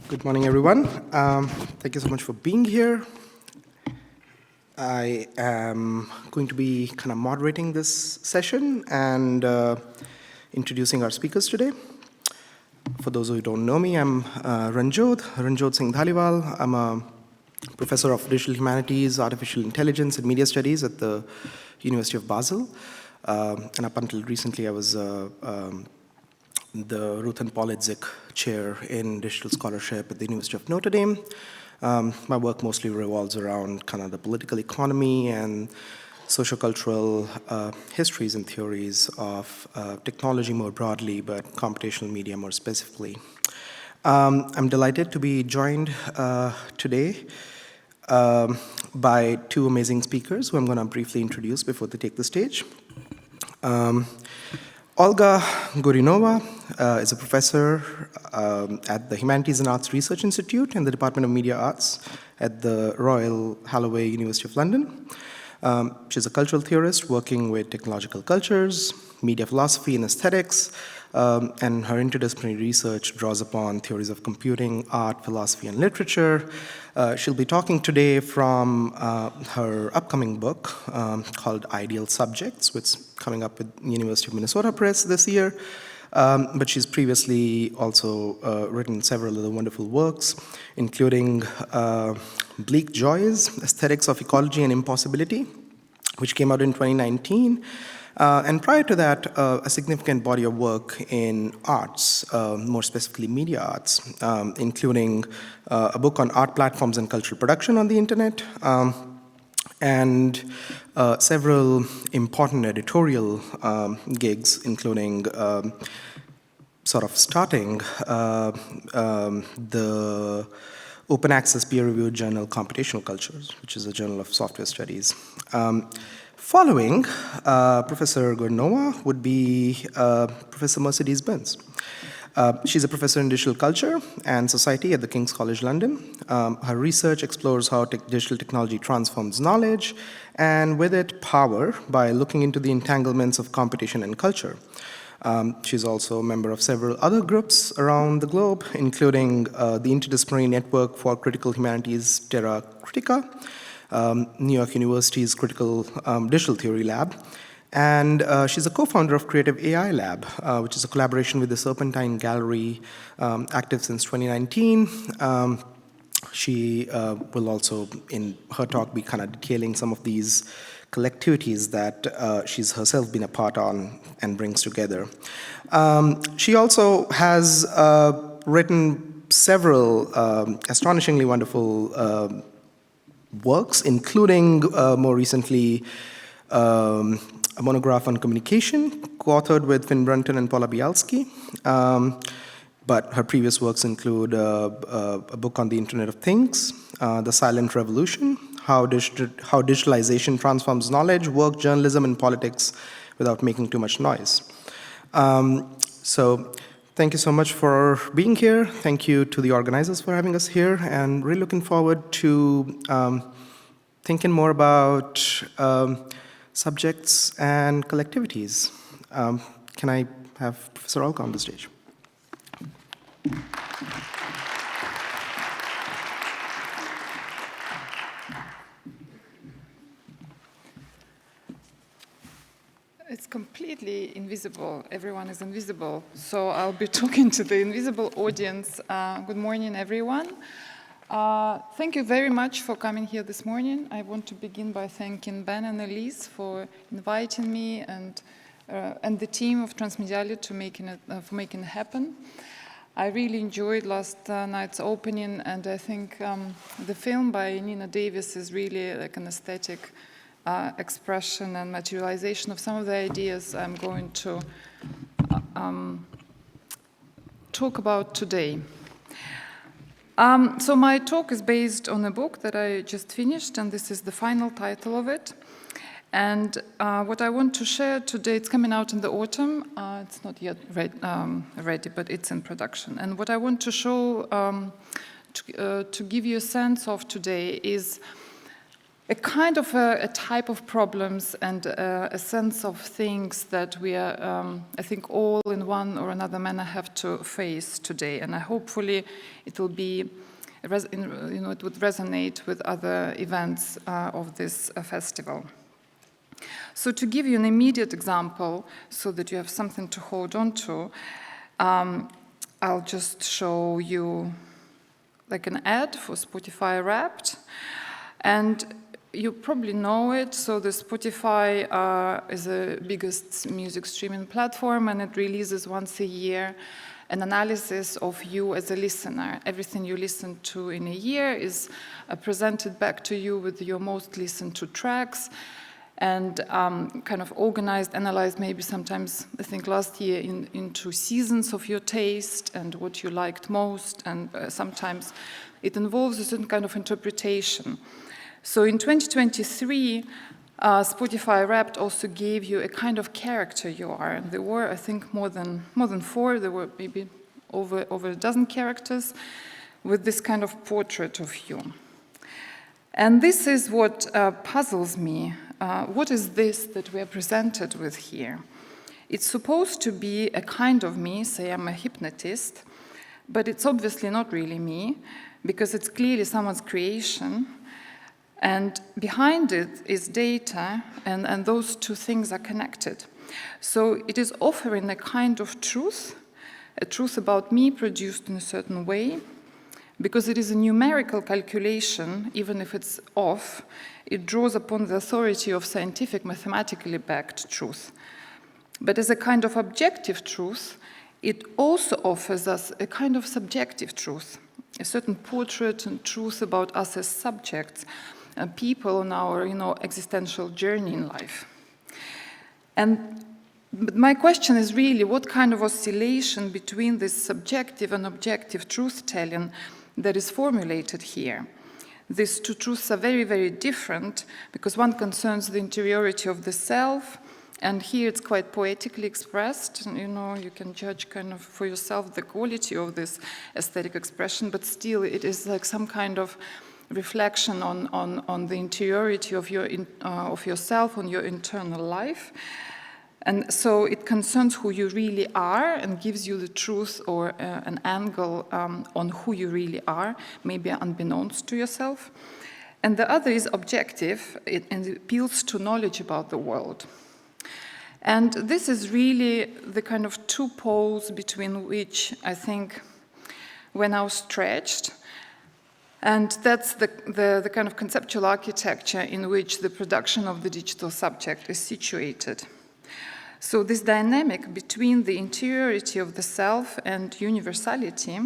Good morning, everyone. Thank you so much for being here. I am going to be kind of moderating this session and introducing our speakers today. For those who don't know me, I'm Ranjodh Singh Dhaliwal. I'm a professor of digital humanities, artificial intelligence, and media studies at the University of Basel. And up until recently, I was the Ruth and Paul Idzik Chair in Digital Scholarship at the University of Notre Dame. My work mostly revolves around kind of the political economy and sociocultural histories and theories of technology more broadly, but computational media more specifically. I'm delighted to be joined today by two amazing speakers who I'm going to briefly introduce before they take the stage. Olga Goriunova is a professor at the Humanities and Arts Research Institute in the Department of Media Arts at the Royal Holloway University of London. She's a cultural theorist working with technological cultures, media philosophy and aesthetics, and her interdisciplinary research draws upon theories of computing, art, philosophy, and literature. She'll be talking today from her upcoming book called Ideal Subjects, which is coming up with University of Minnesota Press this year. But she's previously also written several other wonderful works, including Bleak Joys, Aesthetics of Ecology and Impossibility, which came out in 2019. And prior to that, a significant body of work in arts, more specifically media arts, including a book on art platforms and cultural production on the internet, and several important editorial gigs, including sort of starting the open access peer-reviewed journal Computational Cultures, which is a journal of software studies. Following Professor Goriunova would be Professor Mercedes Bunz. She's a professor in digital culture and society at the King's College London. Her research explores how digital technology transforms knowledge and with it power by looking into the entanglements of computation and culture. She's also a member of several other groups around the globe, including the Interdisciplinary Network for Critical Humanities, Terra Critica, New York University's Critical Digital Theory Lab, and she's a co-founder of Creative AI Lab, which is a collaboration with the Serpentine Gallery, active since 2019. She will also, in her talk, be kind of detailing some of these collectivities that she's herself been a part on and brings together. She also has written several astonishingly wonderful works, including more recently a monograph on communication, co-authored with Finn Brunton and Paula Bialski. But her previous works include a book on the Internet of Things, The Silent Revolution, how digitalization transforms knowledge, work, journalism, and politics without making too much noise. So thank you so much for being here. Thank you to the organizers for having us here, and really looking forward to thinking more about subjects and collectivities. Can I have Professor Olga on the stage? It's completely invisible. Everyone is invisible. So I'll be talking to the invisible audience. Good morning, everyone. Thank you very much for coming here this morning. I want to begin by thanking Ben and Elise for inviting me and the team of Transmediale for making it happen. I really enjoyed last night's opening, and I think the film by Nina Davis is really like an aesthetic expression and materialization of some of the ideas I'm going to talk about today. So my talk is based on a book that I just finished, and this is the final title of it. And what I want to share today, it's coming out in the autumn. It's not yet ready, but it's in production. And what I want to show, to give you a sense of today is a kind of a type of problems and a sense of things that we are, I think, all in one or another manner have to face today. And hopefully it will be, it would resonate with other events of this festival. So to give you an immediate example, so that you have something to hold on to, I'll just show you like an ad for Spotify Wrapped. And you probably know it, so the Spotify is the biggest music streaming platform, and it releases once a year an analysis of you as a listener. Everything you listen to in a year is presented back to you with your most listened to tracks, and kind of organized, analyzed, maybe sometimes, I think last year, into seasons of your taste and what you liked most, and sometimes it involves a certain kind of interpretation. So in 2023, Spotify Wrapped also gave you a kind of character you are. And there were, I think, more than 4. There were maybe over a dozen characters with this kind of portrait of you. And this is what puzzles me. What is this that we are presented with here? It's supposed to be a kind of me, say I'm a hypnotist, but it's obviously not really me, because it's clearly someone's creation. And behind it is data, and those two things are connected. So it is offering a kind of truth, a truth about me produced in a certain way, because it is a numerical calculation, even if it's off, it draws upon the authority of scientific, mathematically backed truth. But as a kind of objective truth, it also offers us a kind of subjective truth, a certain portrait and truth about us as subjects, people on our, existential journey in life. And my question is really, what kind of oscillation between this subjective and objective truth-telling that is formulated here? These two truths are very, very different, because one concerns the interiority of the self, and here it's quite poetically expressed. And, you can judge kind of for yourself the quality of this aesthetic expression, but still it is like some kind of reflection on the interiority of yourself, on your internal life. And so it concerns who you really are and gives you the truth or an angle on who you really are, maybe unbeknownst to yourself. And the other is objective, and it appeals to knowledge about the world. And this is really the kind of two poles between which I think we're now stretched. And that's the kind of conceptual architecture in which the production of the digital subject is situated. So this dynamic between the interiority of the self and universality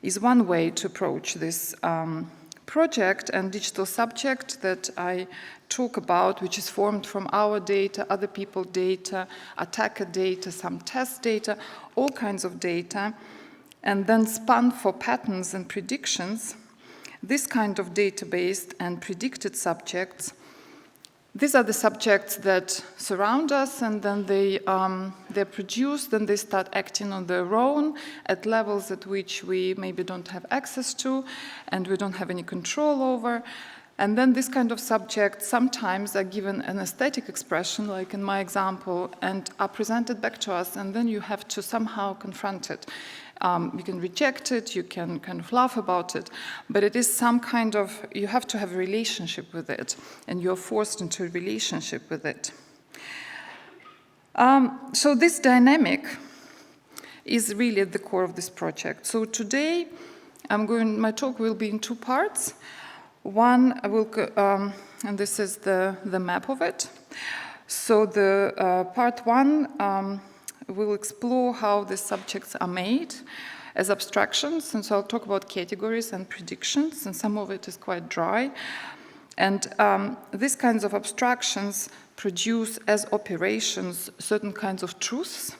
is one way to approach this project and digital subject that I talk about, which is formed from our data, other people's data, attacker data, some test data, all kinds of data, and then spun for patterns and predictions. This kind of data-based and predicted subjects, these are the subjects that surround us, and then they're produced, then they start acting on their own at levels at which we maybe don't have access to, and we don't have any control over. And then this kind of subjects sometimes are given an aesthetic expression, like in my example, and are presented back to us, and then you have to somehow confront it. You can reject it, you can kind of laugh about it, but it is some kind of, you have to have a relationship with it, and you're forced into a relationship with it. So this dynamic is really at the core of this project. So today, my talk will be in two parts. One, and this is the map of it. So the part one, we'll explore how the subjects are made as abstractions, and so I'll talk about categories and predictions, and some of it is quite dry. And these kinds of abstractions produce as operations certain kinds of truths.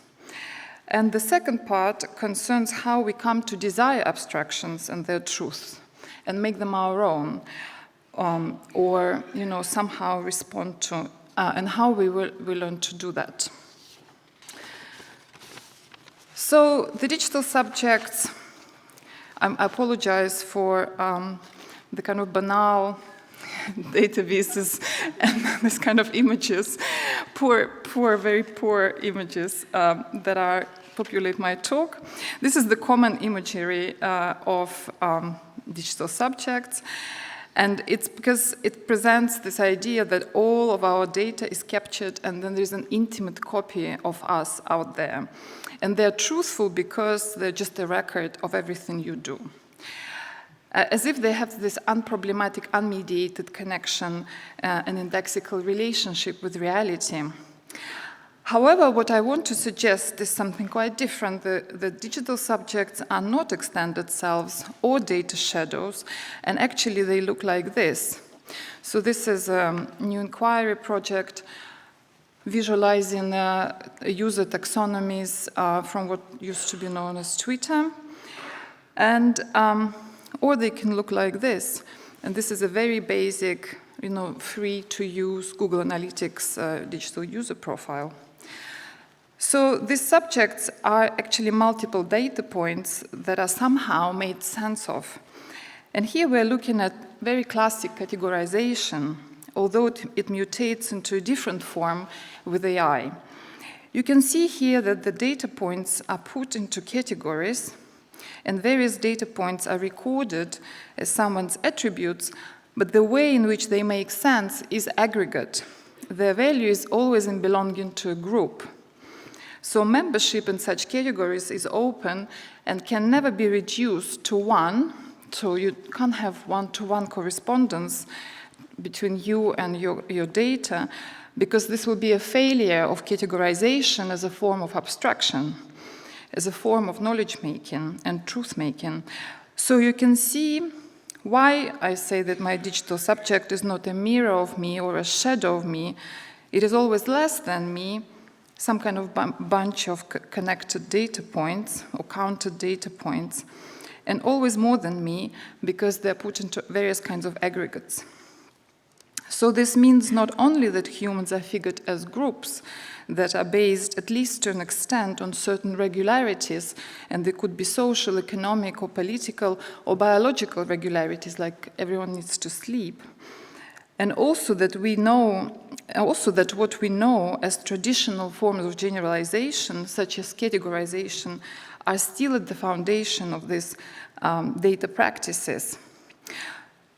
And the second part concerns how we come to desire abstractions and their truths and make them our own, or somehow respond to, and how we learn to do that. So the digital subjects, I apologize for the kind of banal databases and this kind of images, very poor images that populate my talk. This is the common imagery of digital subjects. And it's because it presents this idea that all of our data is captured and then there's an intimate copy of us out there. And they're truthful because they're just a record of everything you do. As if they have this unproblematic, unmediated connection, an indexical relationship with reality. However, what I want to suggest is something quite different. The digital subjects are not extended selves or data shadows, and actually they look like this. So this is a new inquiry project visualizing user taxonomies from what used to be known as Twitter. And, or they can look like this. And this is a very basic, free-to-use Google Analytics digital user profile. So these subjects are actually multiple data points that are somehow made sense of. And here we're looking at very classic categorization, although it mutates into a different form with AI. You can see here that the data points are put into categories, and various data points are recorded as someone's attributes, but the way in which they make sense is aggregate. Their value is always in belonging to a group. So membership in such categories is open and can never be reduced to one, so you can't have one-to-one correspondence between you and your data, because this will be a failure of categorization as a form of abstraction, as a form of knowledge-making and truth-making. So you can see why I say that my digital subject is not a mirror of me or a shadow of me. It is always less than me, some kind of bunch of connected data points or counted data points, and always more than me because they're put into various kinds of aggregates. So this means not only that humans are figured as groups that are based, at least to an extent, on certain regularities, and they could be social, economic, or political, or biological regularities, like everyone needs to sleep. And also that what we know as traditional forms of generalization, such as categorization, are still at the foundation of these data practices.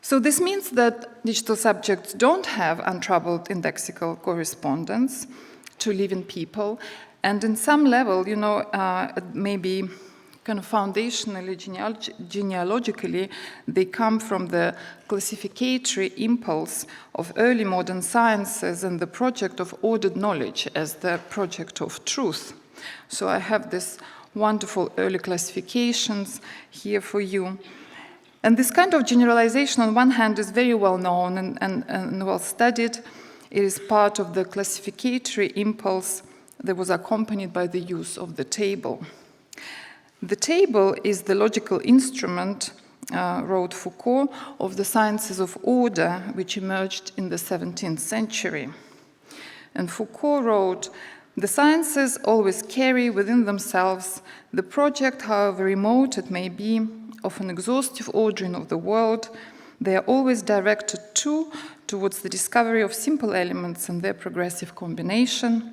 So this means that digital subjects don't have untroubled indexical correspondence to living people, and in some level, maybe kind of foundationally, genealogically, they come from the classificatory impulse of early modern sciences and the project of ordered knowledge as the project of truth. So I have this wonderful early classifications here for you. And this kind of generalization, on one hand, is very well known and well studied. It is part of the classificatory impulse that was accompanied by the use of the table. The table is the logical instrument, wrote Foucault, of the sciences of order, which emerged in the 17th century. And Foucault wrote, "The sciences always carry within themselves the project, however remote it may be, of an exhaustive ordering of the world. They are always directed towards the discovery of simple elements and their progressive combination.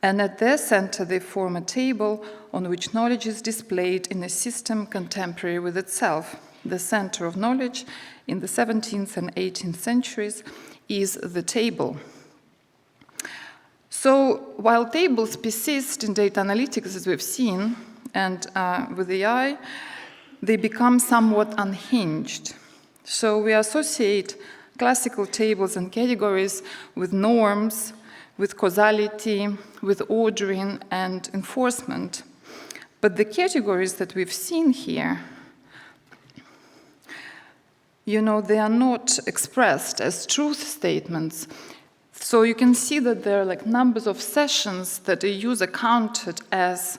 And at their center, they form a table on which knowledge is displayed in a system contemporary with itself. The center of knowledge in the 17th and 18th centuries is the table." So while tables persist in data analytics, as we've seen, and with AI, they become somewhat unhinged. So we associate classical tables and categories with norms, with causality, with ordering and enforcement. But the categories that we've seen here, they are not expressed as truth statements. So you can see that there are like numbers of sessions that a user counted as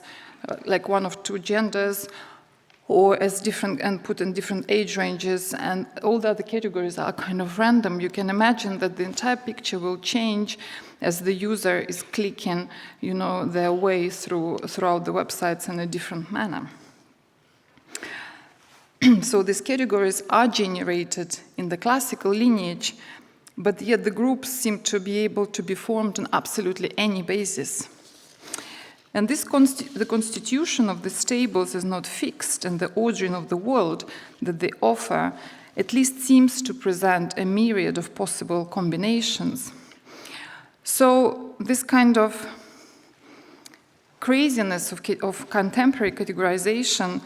like one of two genders, or as different, and put in different age ranges, and all the other categories are kind of random. You can imagine that the entire picture will change as the user is clicking, their way throughout the websites in a different manner. So these categories are generated in the classical lineage but yet the groups seem to be able to be formed on absolutely any basis. And the constitution of these tables is not fixed, and the ordering of the world that they offer at least seems to present a myriad of possible combinations. So this kind of craziness of contemporary categorization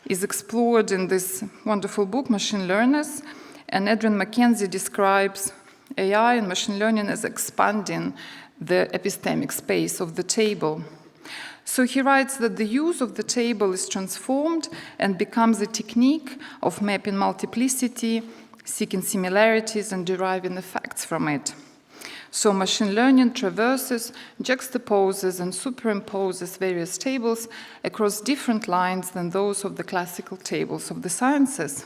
is explored in this wonderful book, Machine Learners, and Adrian Mackenzie describes AI and machine learning as expanding the epistemic space of the table. So he writes that the use of the table is transformed and becomes a technique of mapping multiplicity, seeking similarities, and deriving effects from it. So machine learning traverses, juxtaposes, and superimposes various tables across different lines than those of the classical tables of the sciences.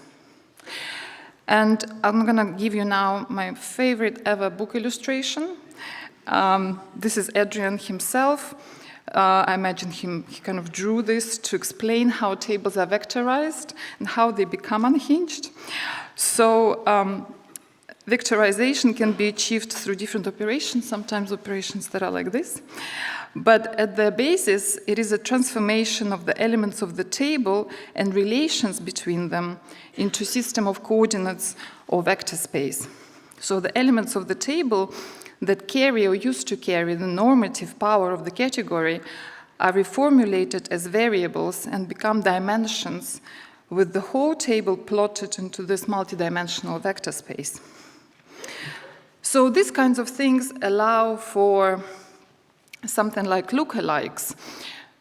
And I'm going to give you now my favorite ever book illustration. This is Adrian himself. I imagine he kind of drew this to explain how tables are vectorized and how they become unhinged. So vectorization can be achieved through different operations, sometimes operations that are like this. But at the basis, it is a transformation of the elements of the table and relations between them into a system of coordinates or vector space. So the elements of the table that carry or used to carry the normative power of the category are reformulated as variables and become dimensions, with the whole table plotted into this multidimensional vector space. So these kinds of things allow for something like lookalikes.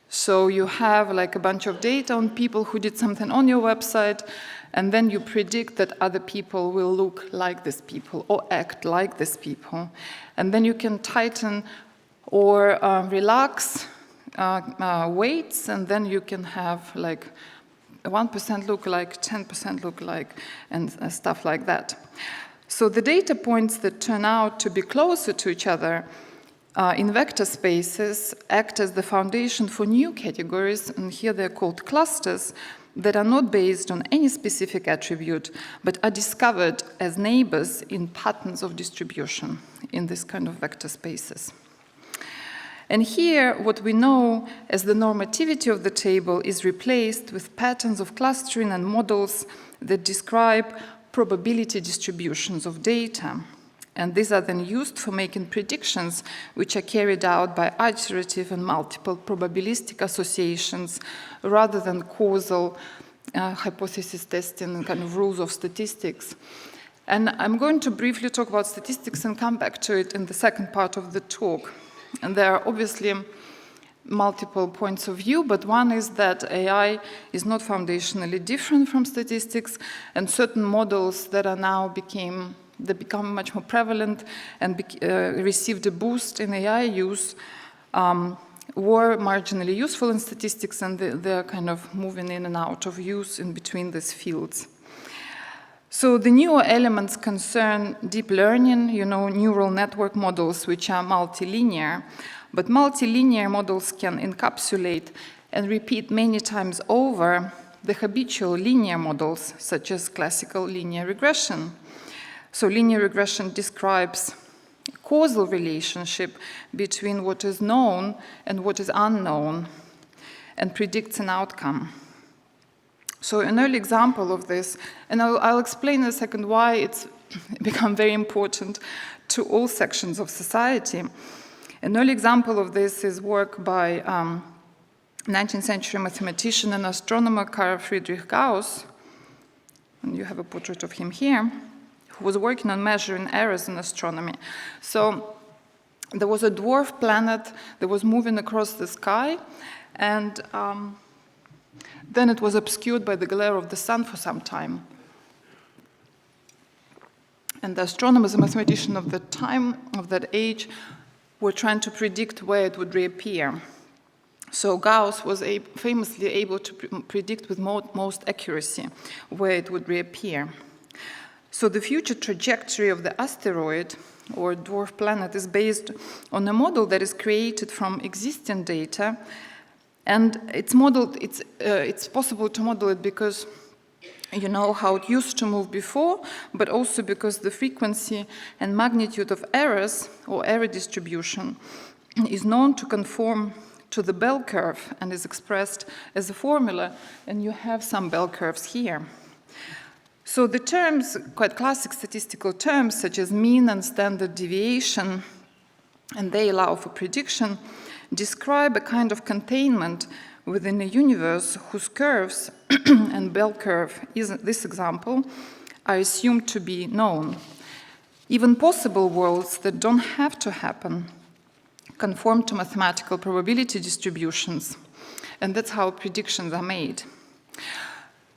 So you have like a bunch of data on people who did something on your website, and then you predict that other people will look like these people or act like these people. And then you can tighten or relax weights, and then you can have like 1% lookalike, 10% lookalike, and stuff like that. So the data points that turn out to be closer to each other in vector spaces act as the foundation for new categories, and here they're called clusters, that are not based on any specific attribute, but are discovered as neighbors in patterns of distribution in this kind of vector spaces. And here, what we know as the normativity of the table is replaced with patterns of clustering and models that describe probability distributions of data. And these are then used for making predictions, which are carried out by iterative and multiple probabilistic associations rather than causal hypothesis testing and kind of rules of statistics. And I'm going to briefly talk about statistics and come back to it in the second part of the talk. And there are obviously multiple points of view, but one is that AI is not foundationally different from statistics, and certain models that are now become much more prevalent and received a boost in AI use were marginally useful in statistics, and they're kind of moving in and out of use in between these fields. So the newer elements concern deep learning, neural network models, which are multilinear. But multilinear models can encapsulate and repeat many times over the habitual linear models, such as classical linear regression. So linear regression describes a causal relationship between what is known and what is unknown and predicts an outcome. So an early example of this, and I'll explain in a second why it's become very important to all sections of society. An early example of this is work by 19th century mathematician and astronomer Carl Friedrich Gauss, and you have a portrait of him here, who was working on measuring errors in astronomy. So there was a dwarf planet that was moving across the sky, and then it was obscured by the glare of the sun for some time. And the astronomers and mathematicians of that time, of that age, were trying to predict where it would reappear. So Gauss was famously able to predict with most accuracy where it would reappear. So the future trajectory of the asteroid or dwarf planet is based on a model that is created from existing data, and it's possible to model it because you know how it used to move before, but also because the frequency and magnitude of errors or error distribution is known to conform to the bell curve and is expressed as a formula, and you have some bell curves here. So the terms, quite classic statistical terms, such as mean and standard deviation, and they allow for prediction, describe a kind of containment within a universe whose curves and bell curve, in this example, are assumed to be known. Even possible worlds that don't have to happen conform to mathematical probability distributions, and that's how predictions are made.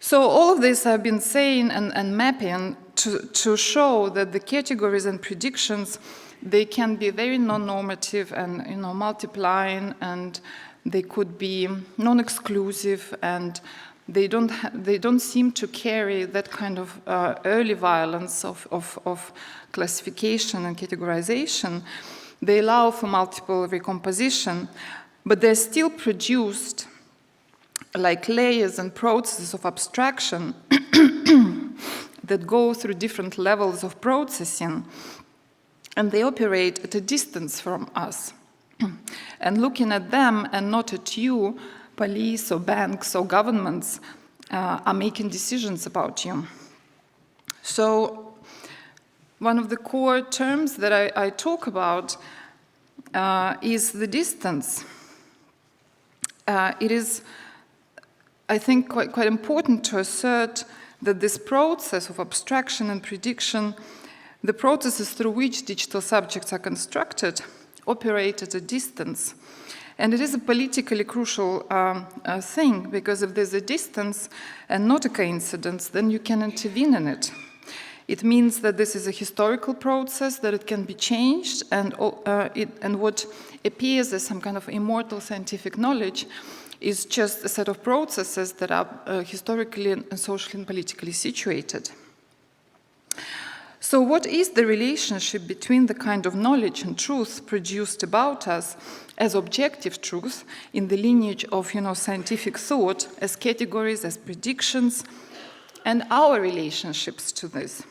So all of this I've been saying and mapping to show that the categories and predictions, they can be very non-normative and multiplying, and they could be non-exclusive, and they don't seem to carry that kind of early violence of classification and categorization. They allow for multiple recomposition, but they're still produced like layers and processes of abstraction that go through different levels of processing, and they operate at a distance from us. And looking at them and not at you, police or banks or governments are making decisions about you. So one of the core terms that I talk about is the distance. It is, I think, quite important to assert that this process of abstraction and prediction, the processes through which digital subjects are constructed, operate at a distance. And it is a politically crucial thing, because if there's a distance and not a coincidence, then you can intervene in it. It means that this is a historical process, that it can be changed, and what appears as some kind of immortal scientific knowledge is just a set of processes that are historically and socially and politically situated. So what is the relationship between the kind of knowledge and truth produced about us as objective truth in the lineage of scientific thought, as categories, as predictions, and our relationships to this?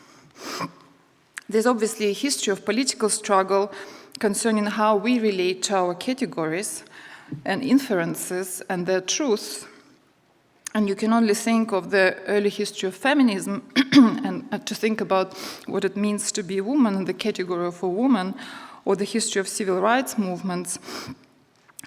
There's obviously a history of political struggle concerning how we relate to our categories and inferences and their truths. And you can only think of the early history of feminism and to think about what it means to be a woman and the category of a woman, or the history of civil rights movements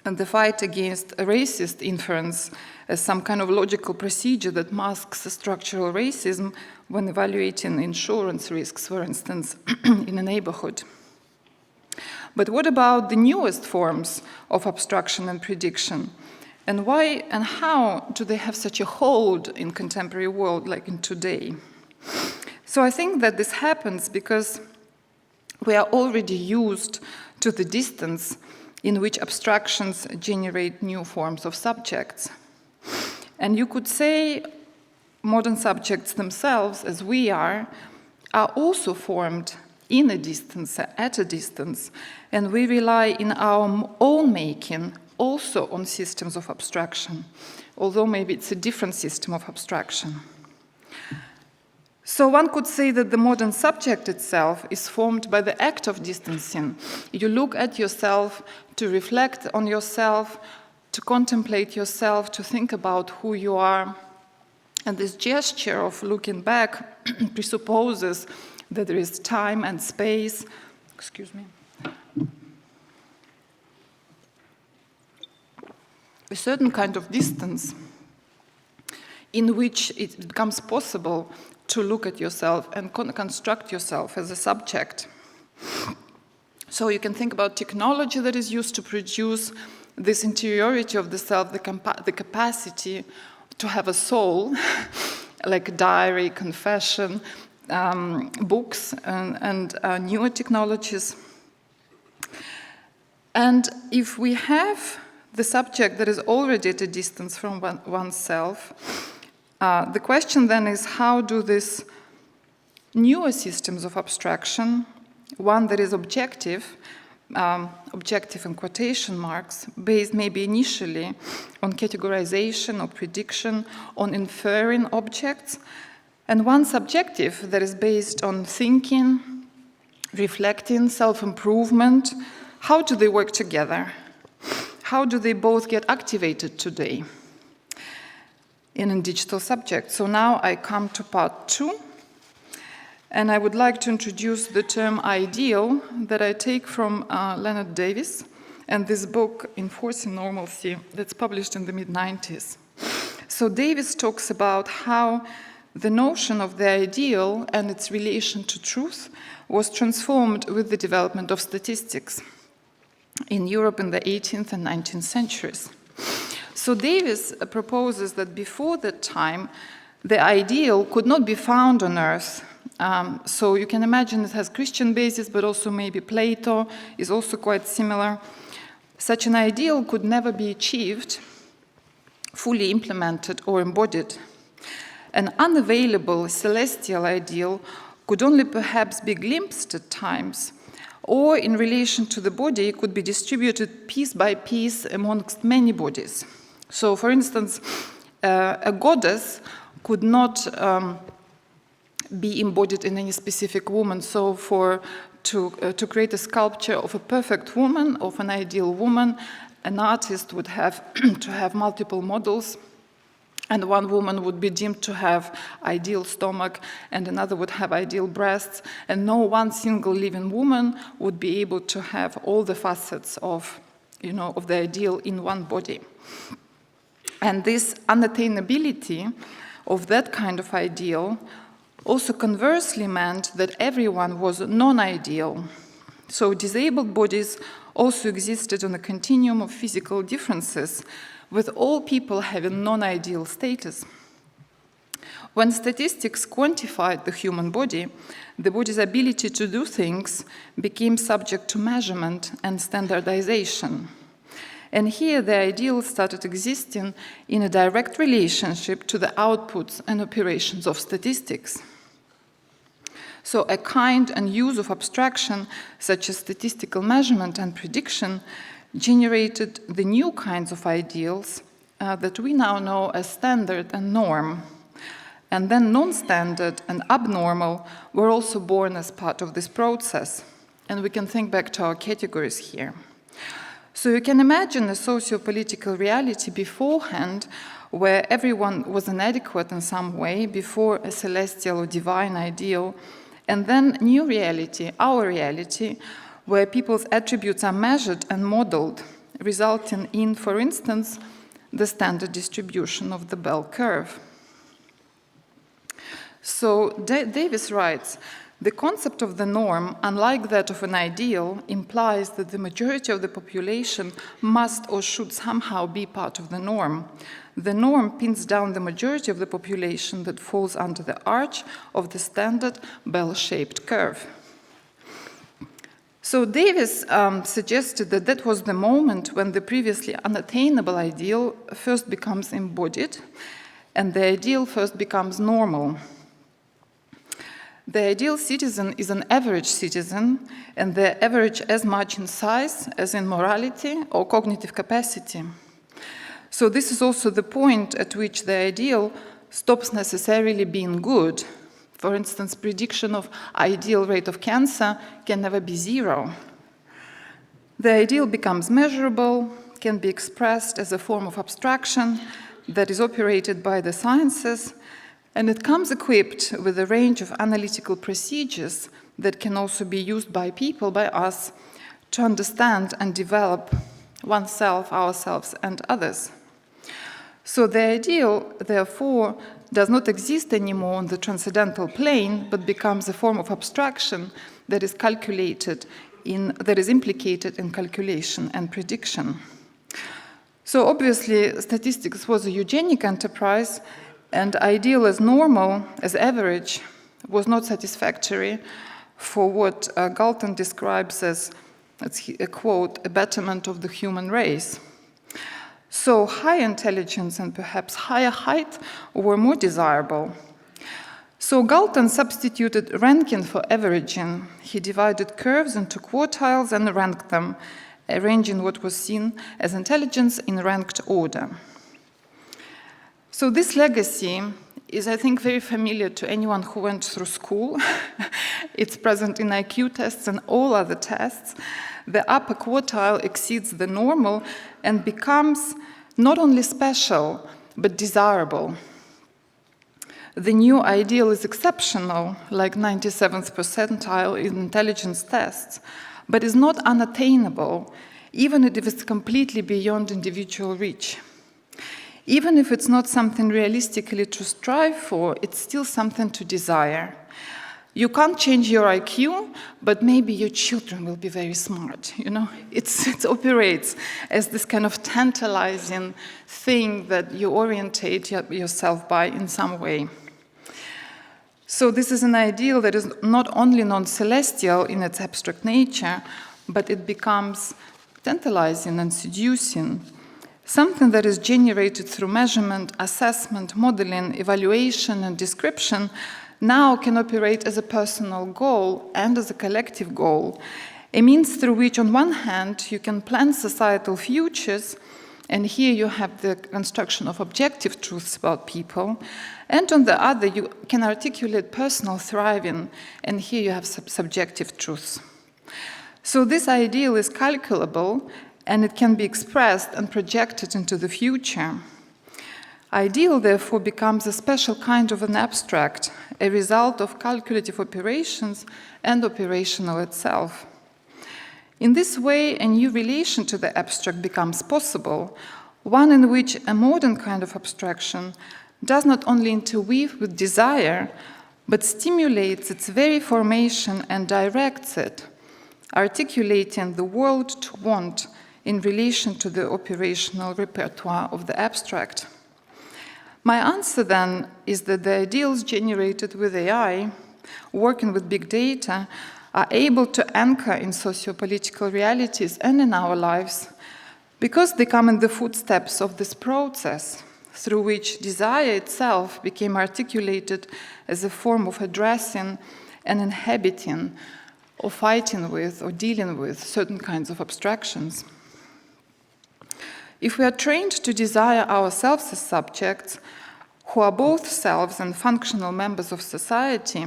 and the fight against a racist inference as some kind of logical procedure that masks structural racism when evaluating insurance risks, for instance, in a neighborhood. But what about the newest forms of abstraction and prediction? And why and how do they have such a hold in contemporary world, like in today? So I think that this happens because we are already used to the distance in which abstractions generate new forms of subjects. And you could say modern subjects themselves, as we are also formed in a distance, at a distance, and we rely in our own making also on systems of abstraction, although maybe it's a different system of abstraction. So one could say that the modern subject itself is formed by the act of distancing. You look at yourself, to reflect on yourself, to contemplate yourself, to think about who you are. And this gesture of looking back presupposes that there is time and space, a certain kind of distance in which it becomes possible to look at yourself and construct yourself as a subject. So you can think about technology that is used to produce this interiority of the self, the capacity to have a soul, like diary, confession, books, and newer technologies. And if we have the subject that is already at a distance from oneself, the question then is, how do these newer systems of abstraction, one that is objective in quotation marks, based maybe initially on categorization or prediction, on inferring objects, And one subjective that is based on thinking, reflecting, self-improvement. How do they work together? How do they both get activated today in a digital subject? So now I come to part 2, and I would like to introduce the term ideal that I take from Leonard Davis and this book, Enforcing Normalcy, that's published in the mid-90s. So Davis talks about how the notion of the ideal and its relation to truth was transformed with the development of statistics in Europe in the 18th and 19th centuries. So Davis proposes that before that time, the ideal could not be found on Earth. So you can imagine it has Christian basis, but also maybe Plato is also quite similar. Such an ideal could never be achieved, fully implemented or embodied. An unavailable celestial ideal could only perhaps be glimpsed at times, or in relation to the body could be distributed piece by piece amongst many bodies. So, for instance, a goddess could not be embodied in any specific woman. So to create a sculpture of a perfect woman, of an ideal woman, an artist would have to have multiple models, and one woman would be deemed to have ideal stomach, and another would have ideal breasts, and no one single living woman would be able to have all the facets of the ideal in one body. And this unattainability of that kind of ideal also conversely meant that everyone was non-ideal. So disabled bodies also existed on a continuum of physical differences, with all people having non-ideal status. When statistics quantified the human body, the body's ability to do things became subject to measurement and standardization. And here the ideal started existing in a direct relationship to the outputs and operations of statistics. So a kind and use of abstraction, such as statistical measurement and prediction, generated the new kinds of ideals that we now know as standard and norm. And then non-standard and abnormal were also born as part of this process. And we can think back to our categories here. So you can imagine a socio-political reality beforehand where everyone was inadequate in some way before a celestial or divine ideal, and then new reality, our reality, where people's attributes are measured and modeled, resulting in, for instance, the standard distribution of the bell curve. So Davis writes, the concept of the norm, unlike that of an ideal, implies that the majority of the population must or should somehow be part of the norm. The norm pins down the majority of the population that falls under the arch of the standard bell-shaped curve. So Davis suggested that that was the moment when the previously unattainable ideal first becomes embodied, and the ideal first becomes normal. The ideal citizen is an average citizen, and they're average as much in size as in morality or cognitive capacity. So this is also the point at which the ideal stops necessarily being good. For instance, prediction of ideal rate of cancer can never be 0. The ideal becomes measurable, can be expressed as a form of abstraction that is operated by the sciences, and it comes equipped with a range of analytical procedures that can also be used by people, by us, to understand and develop oneself, ourselves, and others. So the ideal, therefore, does not exist anymore on the transcendental plane, but becomes a form of abstraction that is implicated in calculation and prediction. So obviously, statistics was a eugenic enterprise, and ideal as normal, as average, was not satisfactory for what Galton describes as, that's a quote, a betterment of the human race. So high intelligence and perhaps higher height were more desirable. So Galton substituted ranking for averaging. He divided curves into quartiles and ranked them, arranging what was seen as intelligence in ranked order. So this legacy is, I think, very familiar to anyone who went through school. It's present in IQ tests and all other tests. The upper quartile exceeds the normal and becomes not only special, but desirable. The new ideal is exceptional, like 97th percentile in intelligence tests, but is not unattainable, even if it's completely beyond individual reach. Even if it's not something realistically to strive for, it's still something to desire. You can't change your IQ, but maybe your children will be very smart, you know? It operates as this kind of tantalizing thing that you orientate yourself by in some way. So this is an ideal that is not only non-celestial in its abstract nature, but it becomes tantalizing and seducing, something that is generated through measurement, assessment, modeling, evaluation, and description now can operate as a personal goal and as a collective goal, a means through which, on one hand, you can plan societal futures, and here you have the construction of objective truths about people, and on the other, you can articulate personal thriving, and here you have subjective truths. So this ideal is calculable, and it can be expressed and projected into the future. Ideal, therefore, becomes a special kind of an abstract, a result of calculative operations and operational itself. In this way, a new relation to the abstract becomes possible, one in which a modern kind of abstraction does not only interweave with desire, but stimulates its very formation and directs it, articulating the world to want in relation to the operational repertoire of the abstract. My answer then is that the ideals generated with AI, working with big data, are able to anchor in socio-political realities and in our lives because they come in the footsteps of this process through which desire itself became articulated as a form of addressing and inhabiting or fighting with or dealing with certain kinds of abstractions. If we are trained to desire ourselves as subjects, who are both selves and functional members of society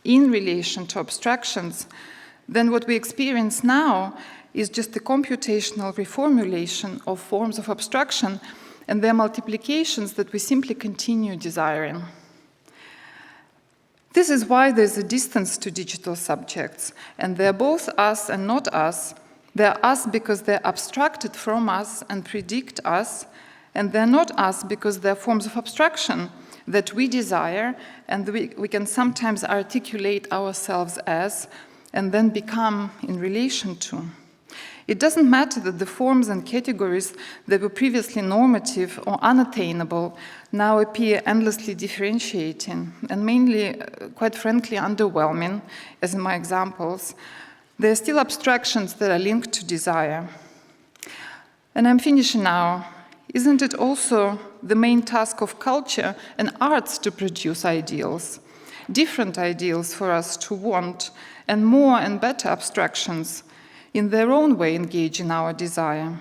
in relation to abstractions, then what we experience now is just the computational reformulation of forms of abstraction and their multiplications that we simply continue desiring. This is why there's a distance to digital subjects, and they're both us and not us. They're us because they're abstracted from us and predict us, and they're not us because they're forms of abstraction that we desire and we can sometimes articulate ourselves as and then become in relation to. It doesn't matter that the forms and categories that were previously normative or unattainable now appear endlessly differentiating and mainly, quite frankly, underwhelming, as in my examples. There are still abstractions that are linked to desire. And I'm finishing now. Isn't it also the main task of culture and arts to produce ideals, different ideals for us to want, and more and better abstractions, in their own way engage in our desire?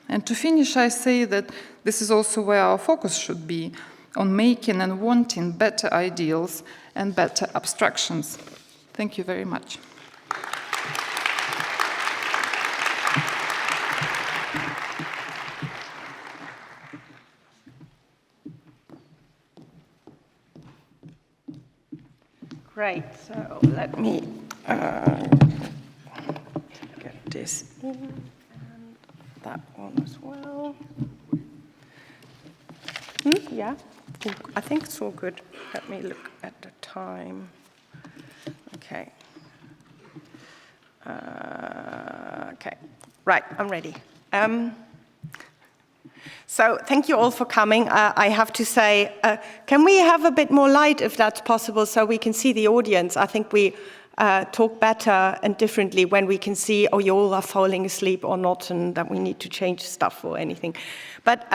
And to finish, I say that this is also where our focus should be, on making and wanting better ideals and better abstractions. Thank you very much. Great, so let me get this in, and that one as well. Yeah, I think it's all good. Let me look at the time. Okay. Okay, right, I'm ready. So thank you all for coming. I have to say, can we have a bit more light if that's possible so we can see the audience? I think we talk better and differently when we can see, oh, you all are falling asleep or not, and that we need to change stuff or anything. But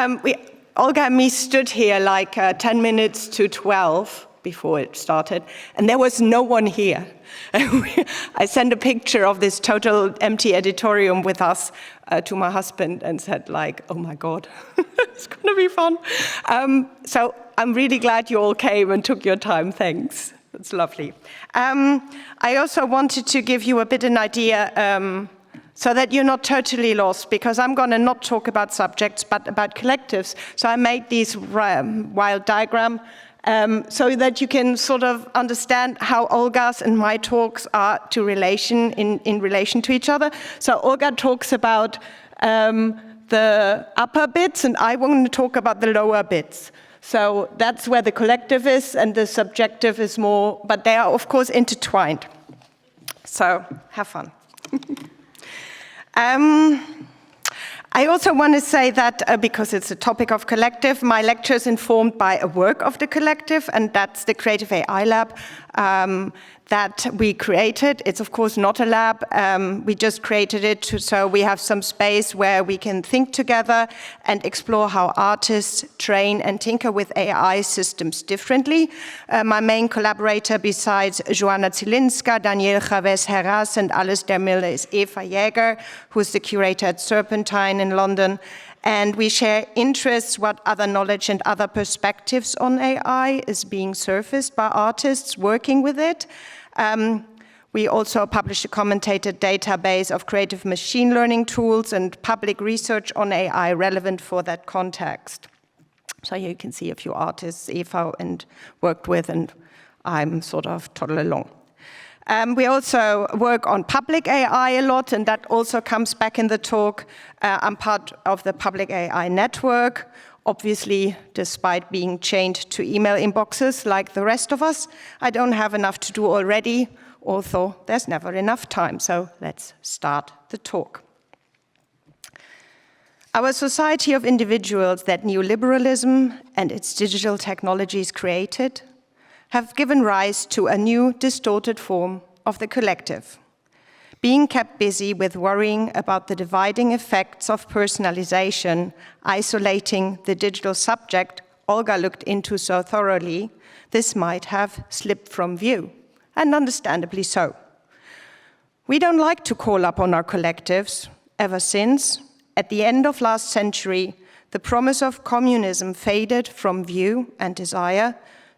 Olga and me stood here like 10 minutes to 12, before it started, and there was no one here. I sent a picture of this total empty auditorium with us to my husband and said, like, oh my God, it's going to be fun. So I'm really glad you all came and took your time. Thanks. That's lovely. I also wanted to give you a bit an idea so that you're not totally lost, because I'm going to not talk about subjects, but about collectives. So I made this wild diagram so that you can sort of understand how Olga's and my talks are in relation to each other. So Olga talks about the upper bits, and I want to talk about the lower bits. So that's where the collective is, and the subjective is more, but they are, of course, intertwined. So have fun. I also want to say that, because it's a topic of collective, my lecture is informed by a work of the collective, and that's the Creative AI Lab that we created. It's of course not a lab. We just created it so we have some space where we can think together and explore how artists train and tinker with AI systems differently. My main collaborator besides Joanna Zielinska, Daniel Chavez Herras, and Alice Dermille is Eva Jäger, who's the curator at Serpentine in London. And we share interests, what other knowledge and other perspectives on AI is being surfaced by artists working with it. We also publish a commentated database of creative machine learning tools and public research on AI relevant for that context. So here you can see a few artists Eva and worked with, and I'm sort of toddle along. We also work on public AI a lot, and that also comes back in the talk. I'm part of the Public AI Network, obviously, despite being chained to email inboxes like the rest of us. I don't have enough to do already, although there's never enough time, so let's start the talk. Our society of individuals that neoliberalism and its digital technologies created have given rise to a new distorted form of the collective. Being kept busy with worrying about the dividing effects of personalization, isolating the digital subject Olga looked into so thoroughly, this might have slipped from view, and understandably so. We don't like to call up on our collectives, ever since, at the end of last century, the promise of communism faded from view and desire,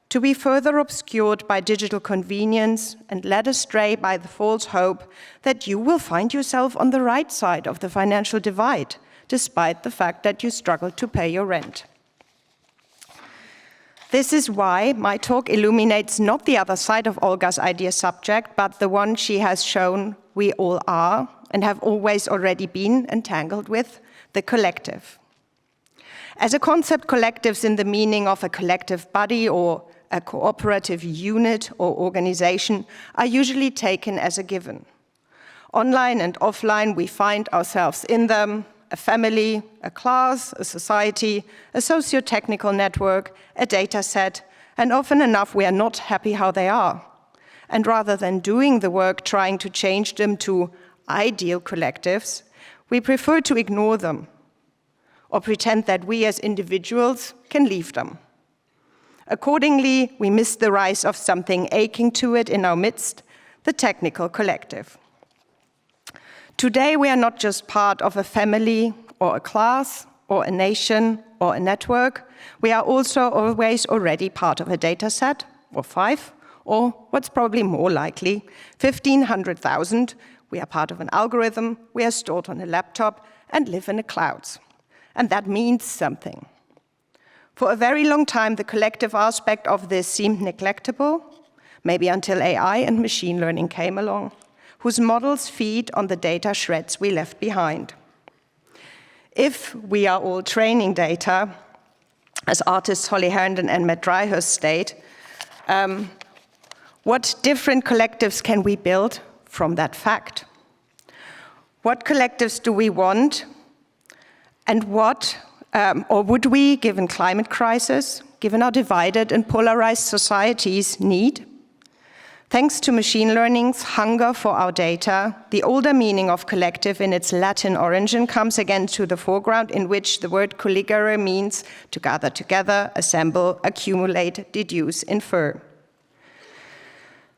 to be further obscured by digital convenience and led astray by the false hope that you will find yourself on the right side of the financial divide, despite the fact that you struggle to pay your rent. This is why my talk illuminates not the other side of Olga's idea subject, but the one she has shown we all are and have always already been entangled with, the collective. As a concept, collectives in the meaning of a collective body or a cooperative unit or organization are usually taken as a given. Online and offline, we find ourselves in them, a family, a class, a society, a socio-technical network, a data set, and often enough we are not happy how they are. And rather than doing the work trying to change them to ideal collectives, we prefer to ignore them or pretend that we as individuals can leave them. Accordingly, we miss the rise of something aching to it in our midst, the technical collective. Today, we are not just part of a family or a class or a nation or a network. We are also always already part of a data set, or 5, or what's probably more likely, 1,500,000. We are part of an algorithm, we are stored on a laptop and live in the clouds. And that means something. For a very long time, the collective aspect of this seemed neglectable, maybe until AI and machine learning came along, whose models feed on the data shreds we left behind. If we are all training data, as artists Holly Herndon and Matt Dryhurst state, what different collectives can we build from that fact? What collectives do we want? And what, or would we, given climate crisis, given our divided and polarized societies, need? Thanks to machine learning's hunger for our data, the older meaning of collective in its Latin origin comes again to the foreground, in which the word colligere means to gather together, assemble, accumulate, deduce, infer.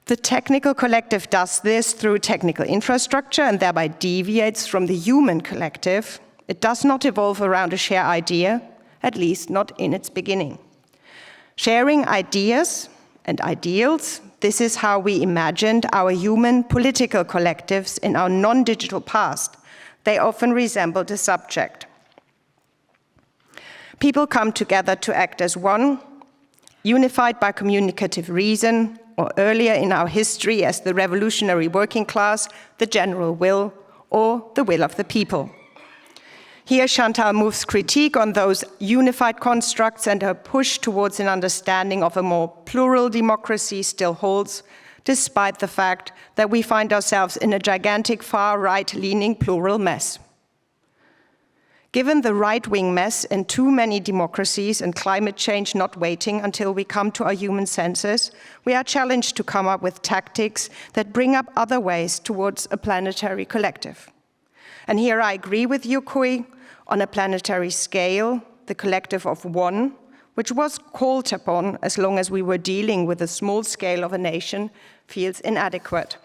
The technical collective does this through technical infrastructure and thereby deviates from the human collective. It does not evolve around a shared idea, at least not in its beginning. Sharing ideas and ideals, this is how we imagined our human political collectives in our non-digital past. They often resemble the subject. People come together to act as one, unified by communicative reason, or earlier in our history as the revolutionary working class, the general will, or the will of the people. Here Chantal Mouffe's critique on those unified constructs and her push towards an understanding of a more plural democracy still holds, despite the fact that we find ourselves in a gigantic far-right-leaning plural mess. Given the right-wing mess in too many democracies and climate change not waiting until we come to our human senses, we are challenged to come up with tactics that bring up other ways towards a planetary collective. And here I agree with you, Kui, on a planetary scale, the collective of one, which was called upon as long as we were dealing with the small scale of a nation, feels inadequate.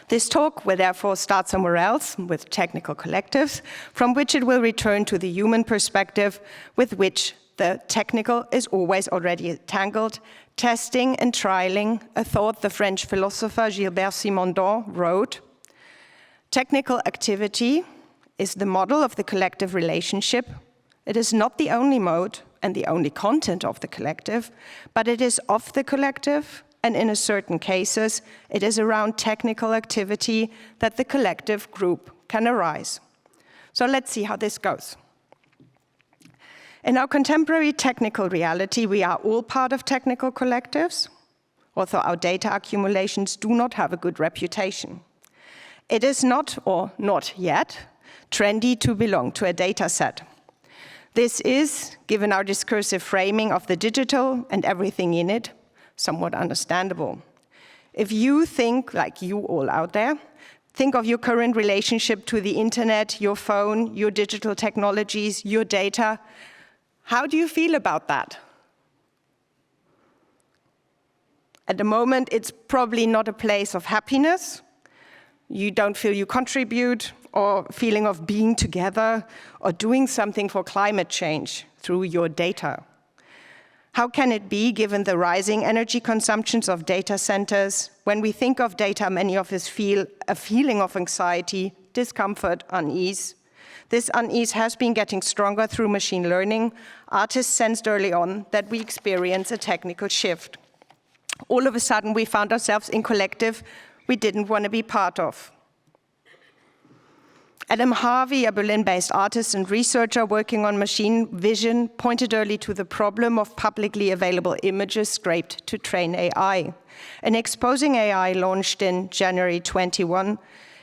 This talk will therefore start somewhere else, with technical collectives, from which it will return to the human perspective with which the technical is always already tangled, testing and trialing a thought the French philosopher Gilbert Simondon wrote. Technical activity is the model of the collective relationship. It is not the only mode and the only content of the collective, but it is of the collective, and in certain cases, it is around technical activity that the collective group can arise. So let's see how this goes. In our contemporary technical reality, we are all part of technical collectives, although our data accumulations do not have a good reputation. It is not, or not yet, trendy to belong to a data set. This is, given our discursive framing of the digital and everything in it, somewhat understandable. If you think, like you all out there, think of your current relationship to the internet, your phone, your digital technologies, your data, how do you feel about that? At the moment, it's probably not a place of happiness. You don't feel you contribute, or feeling of being together, or doing something for climate change through your data. How can it be, given the rising energy consumptions of data centers, when we think of data, many of us feel a feeling of anxiety, discomfort, unease? This unease has been getting stronger through machine learning. Artists sensed early on that we experience a technical shift. All of a sudden, we found ourselves in collective we didn't want to be part of. Adam Harvey, a Berlin-based artist and researcher working on machine vision, pointed early to the problem of publicly available images scraped to train AI. In Exposing AI, launched in January 21,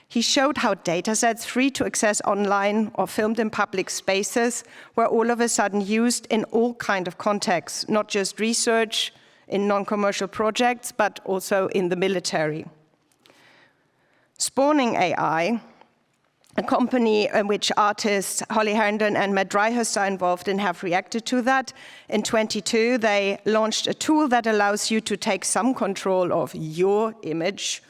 he showed how datasets free to access online or filmed in public spaces were all of a sudden used in all kinds of contexts, not just research in non-commercial projects, but also in the military. Spawning AI, a company in which artists Holly Herndon and Matt Dryhurst are involved in, have reacted to that. In 2022, they launched a tool that allows you to take some control of your image.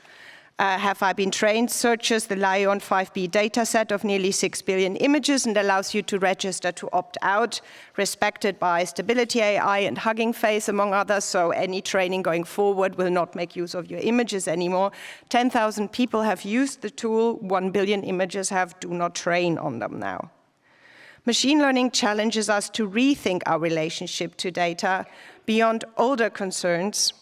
Have I Been Trained searches the Lion 5B dataset of nearly 6 billion images and allows you to register to opt out, respected by Stability AI and Hugging Face, among others, so any training going forward will not make use of your images anymore. 10,000 people have used the tool, 1 billion images do not train on them now. Machine learning challenges us to rethink our relationship to data beyond older concerns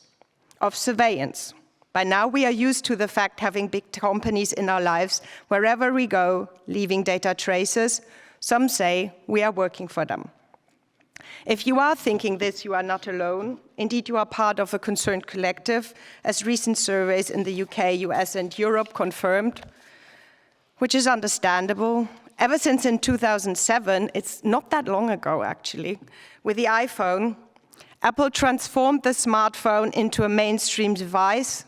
of surveillance. By now, we are used to the fact having big companies in our lives wherever we go, leaving data traces. Some say we are working for them. If you are thinking this, you are not alone. Indeed, you are part of a concerned collective, as recent surveys in the UK, US, and Europe confirmed, which is understandable. Ever since in 2007, it's not that long ago actually, with the iPhone, Apple transformed the smartphone into a mainstream device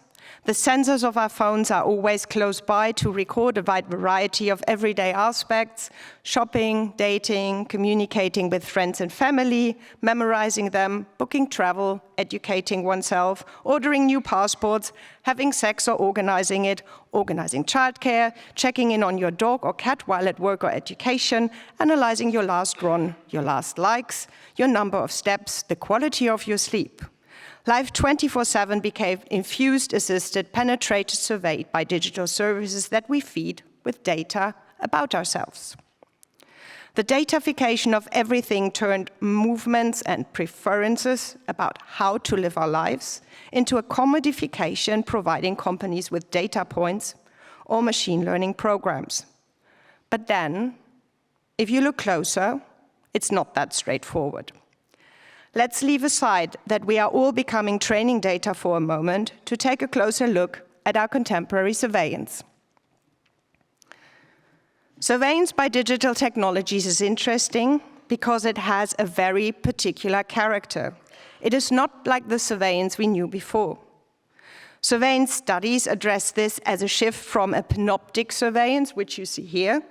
The sensors of our phones are always close by to record a wide variety of everyday aspects: shopping, dating, communicating with friends and family, memorizing them, booking travel, educating oneself, ordering new passports, having sex or organizing it, organizing childcare, checking in on your dog or cat while at work or education, analyzing your last run, your last likes, your number of steps, the quality of your sleep. Life 24/7 became infused, assisted, penetrated, surveyed by digital services that we feed with data about ourselves. The datafication of everything turned movements and preferences about how to live our lives into a commodification, providing companies with data points or machine learning programs. But then, if you look closer, it's not that straightforward. Let's leave aside that we are all becoming training data for a moment to take a closer look at our contemporary surveillance. Surveillance by digital technologies is interesting because it has a very particular character. It is not like the surveillance we knew before. Surveillance studies address this as a shift from a panoptic surveillance, which you see here,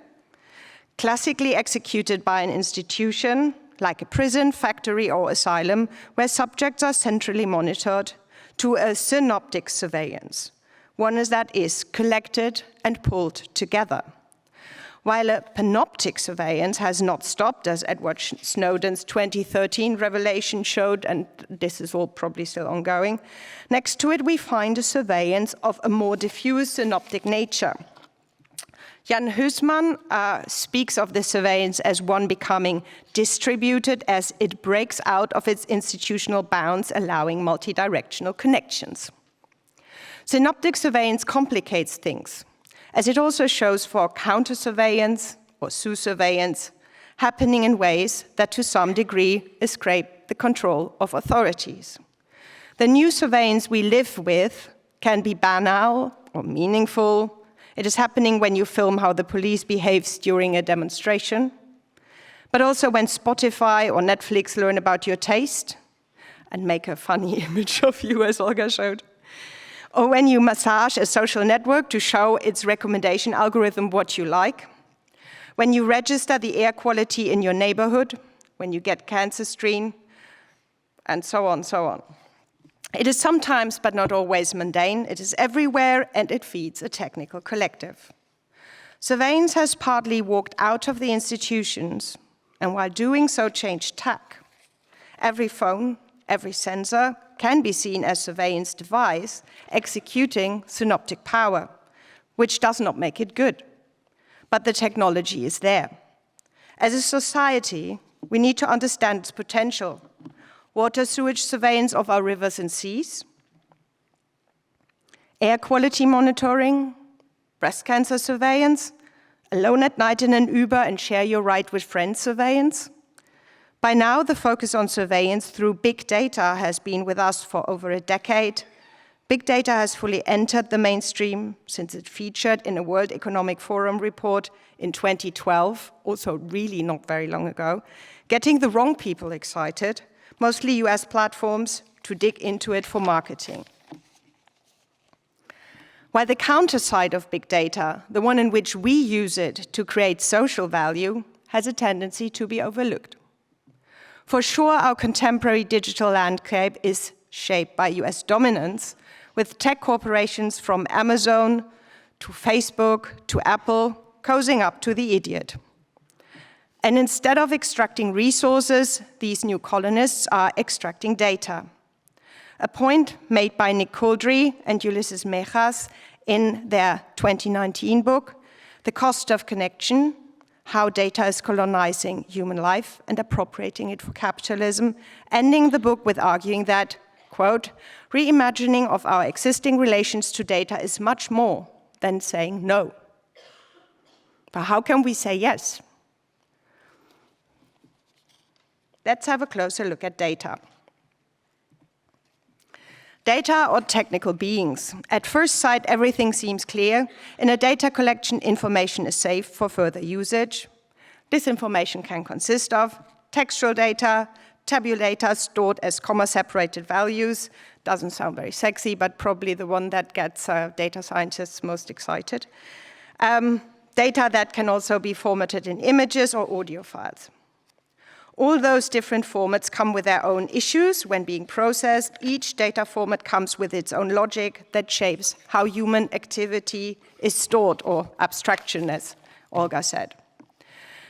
classically executed by an institution, like a prison, factory, or asylum, where subjects are centrally monitored, to a synoptic surveillance, one that is collected and pulled together. While a panoptic surveillance has not stopped, as Edward Snowden's 2013 revelation showed, and this is all probably still ongoing, next to it we find a surveillance of a more diffuse synoptic nature. Jan Huysman speaks of this surveillance as one becoming distributed as it breaks out of its institutional bounds, allowing multidirectional connections. Synoptic surveillance complicates things, as it also shows for counter-surveillance or sous-surveillance happening in ways that to some degree escape the control of authorities. The new surveillance we live with can be banal or meaningful. It is happening when you film how the police behaves during a demonstration, but also when Spotify or Netflix learn about your taste and make a funny image of you, as Olga showed. Or when you massage a social network to show its recommendation algorithm what you like. When you register the air quality in your neighborhood, when you get cancer screened, and so on, so on. It is sometimes, but not always, mundane. It is everywhere, and it feeds a technical collective. Surveillance has partly walked out of the institutions, and while doing so, changed tack. Every phone, every sensor can be seen as a surveillance device executing synoptic power, which does not make it good. But the technology is there. As a society, we need to understand its potential. Water sewage surveillance of our rivers and seas, air quality monitoring, breast cancer surveillance, alone at night in an Uber and share your ride with friends surveillance. By now, the focus on surveillance through big data has been with us for over a decade. Big data has fully entered the mainstream since it featured in a World Economic Forum report in 2012, also really not very long ago, getting the wrong people excited, mostly US platforms, to dig into it for marketing. While the counter side of big data, the one in which we use it to create social value, has a tendency to be overlooked. For sure, our contemporary digital landscape is shaped by US dominance, with tech corporations from Amazon to Facebook to Apple cozying up to the idiot. And instead of extracting resources, these new colonists are extracting data. A point made by Nick Couldry and Ulysses Mejas in their 2019 book, The Cost of Connection, How Data is Colonizing Human Life and Appropriating it for Capitalism, ending the book with arguing that, quote, reimagining of our existing relations to data is much more than saying no. But how can we say yes? Let's have a closer look at data. Data or technical beings. At first sight, everything seems clear. In a data collection, information is safe for further usage. This information can consist of textual data, tabulator stored as comma-separated values. Doesn't sound very sexy, but probably the one that gets data scientists most excited. Data that can also be formatted in images or audio files. All those different formats come with their own issues when being processed. Each data format comes with its own logic that shapes how human activity is stored, or abstraction, as Olga said.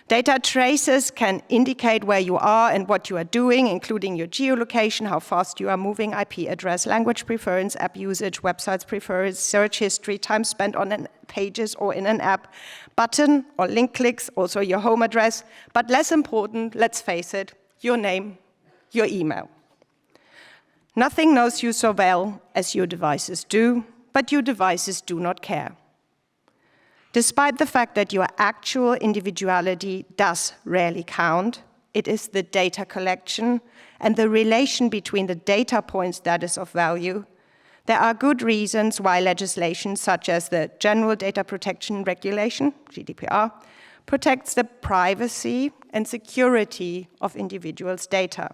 Data traces can indicate where you are and what you are doing, including your geolocation, how fast you are moving, IP address, language preference, app usage, websites preference, search history, time spent on pages or in an app, button or link clicks, also your home address, but less important, let's face it, your name, your email. Nothing knows you so well as your devices do, but your devices do not care. Despite the fact that your actual individuality does rarely count, it is the data collection and the relation between the data points that is of value. There are good reasons why legislation such as the General Data Protection Regulation, GDPR, protects the privacy and security of individuals' data.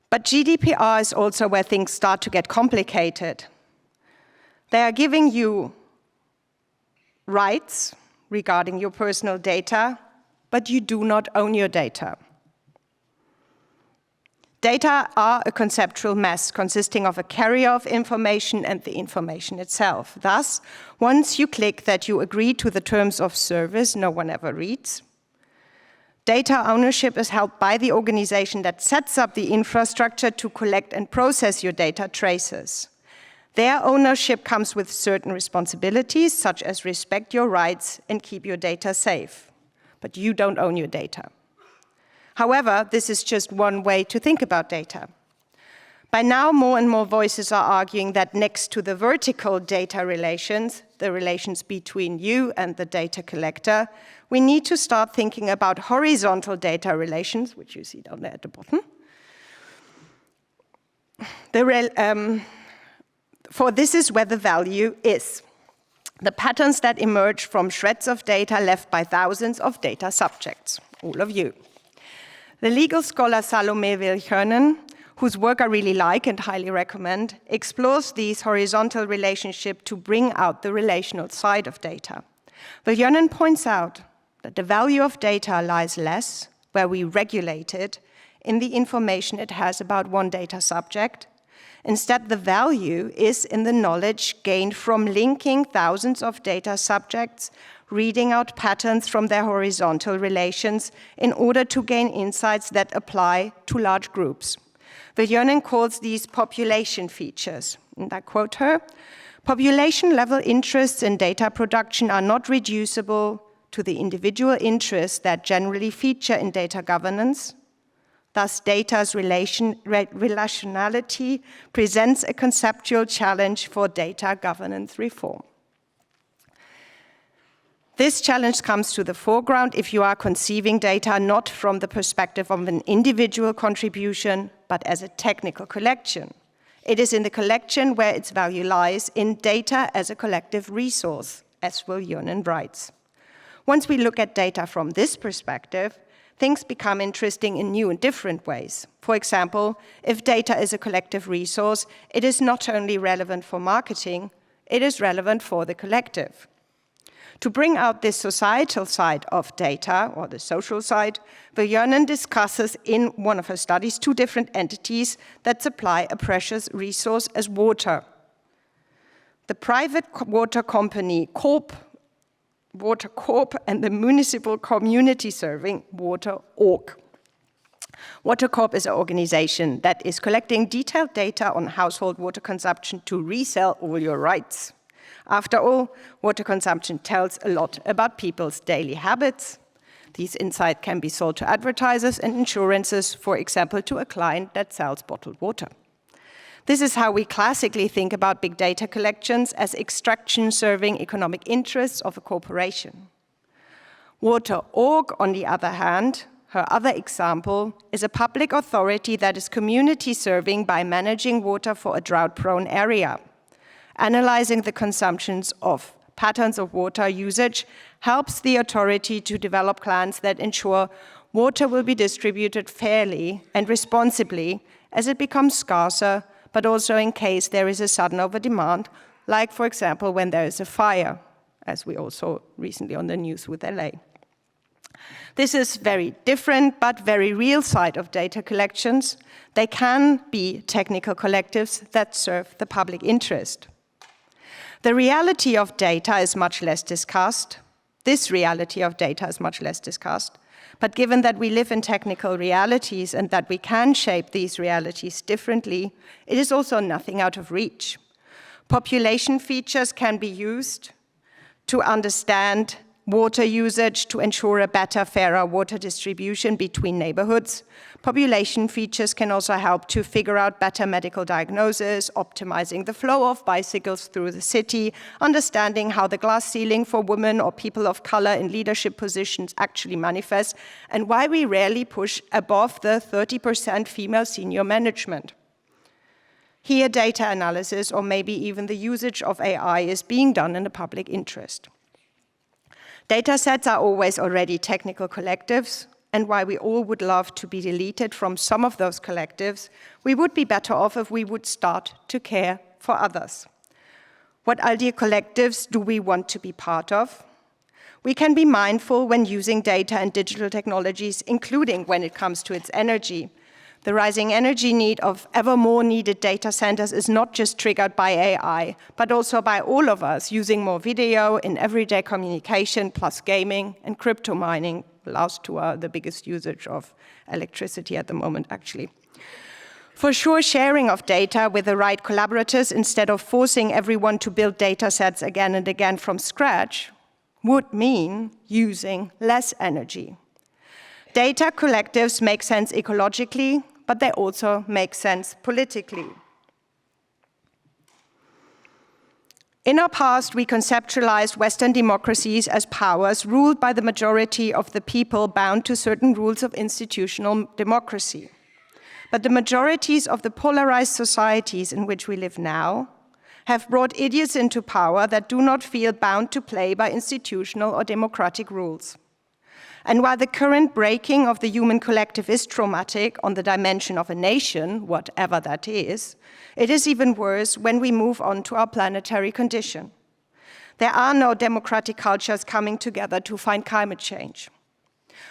But GDPR is also where things start to get complicated. They are giving you rights regarding your personal data, but you do not own your data. Data are a conceptual mess consisting of a carrier of information and the information itself. Thus, once you click that you agree to the terms of service no one ever reads, data ownership is held by the organization that sets up the infrastructure to collect and process your data traces. Their ownership comes with certain responsibilities, such as respect your rights and keep your data safe. But you don't own your data. However, this is just one way to think about data. By now, more and more voices are arguing that next to the vertical data relations, the relations between you and the data collector, we need to start thinking about horizontal data relations, which you see down there at the bottom. For this is where the value is. The patterns that emerge from shreds of data left by thousands of data subjects, all of you. The legal scholar Salome Viljonen, whose work I really like and highly recommend, explores these horizontal relationships to bring out the relational side of data. Viljonen points out that the value of data lies less where we regulate it in the information it has about one data subject. Instead, the value is in the knowledge gained from linking thousands of data subjects, reading out patterns from their horizontal relations in order to gain insights that apply to large groups. Viljonen calls these population features. And I quote her, "Population-level interests in data production are not reducible to the individual interests that generally feature in data governance. Thus, data's relationality presents a conceptual challenge for data governance reform." This challenge comes to the foreground if you are conceiving data not from the perspective of an individual contribution, but as a technical collection. It is in the collection where its value lies, in data as a collective resource, as Viljonen writes. Once we look at data from this perspective, things become interesting in new and different ways. For example, if data is a collective resource, it is not only relevant for marketing, it is relevant for the collective. To bring out this societal side of data, or the social side, Viljonen discusses in one of her studies 2 different entities that supply a precious resource as water. The private water company Water Corp and the municipal community serving Water Org. Water Corp is an organization that is collecting detailed data on household water consumption to resell all your rights. After all, water consumption tells a lot about people's daily habits. These insights can be sold to advertisers and insurances, for example, to a client that sells bottled water. This is how we classically think about big data collections, as extraction serving economic interests of a corporation. Water Org, on the other hand, her other example, is a public authority that is community serving by managing water for a drought-prone area. Analyzing the consumptions of patterns of water usage helps the authority to develop plans that ensure water will be distributed fairly and responsibly as it becomes scarcer, but also in case there is a sudden overdemand, like, for example, when there is a fire, as we also recently on the news with LA. This is very different, but very real side of data collections. They can be technical collectives that serve the public interest. The reality of data is much less discussed. This reality of data is much less discussed. But given that we live in technical realities and that we can shape these realities differently, it is also nothing out of reach. Population features can be used to understand water usage to ensure a better, fairer water distribution between neighborhoods. Population features can also help to figure out better medical diagnosis, optimizing the flow of bicycles through the city, understanding how the glass ceiling for women or people of color in leadership positions actually manifests, and why we rarely push above the 30% female senior management. Here, data analysis, or maybe even the usage of AI, is being done in the public interest. Data sets are always already technical collectives, and while we all would love to be deleted from some of those collectives, we would be better off if we would start to care for others. What ideal collectives do we want to be part of? We can be mindful when using data and digital technologies, including when it comes to its energy. The rising energy need of ever more needed data centers is not just triggered by AI, but also by all of us using more video in everyday communication, plus gaming and crypto mining. Last two are the biggest usage of electricity at the moment, actually. For sure, sharing of data with the right collaborators instead of forcing everyone to build data sets again and again from scratch would mean using less energy. Data collectives make sense ecologically, but they also make sense politically. In our past, we conceptualized Western democracies as powers ruled by the majority of the people bound to certain rules of institutional democracy. But the majorities of the polarized societies in which we live now have brought idiots into power that do not feel bound to play by institutional or democratic rules. And while the current breaking of the human collective is traumatic on the dimension of a nation, whatever that is, it is even worse when we move on to our planetary condition. There are no democratic cultures coming together to fight climate change.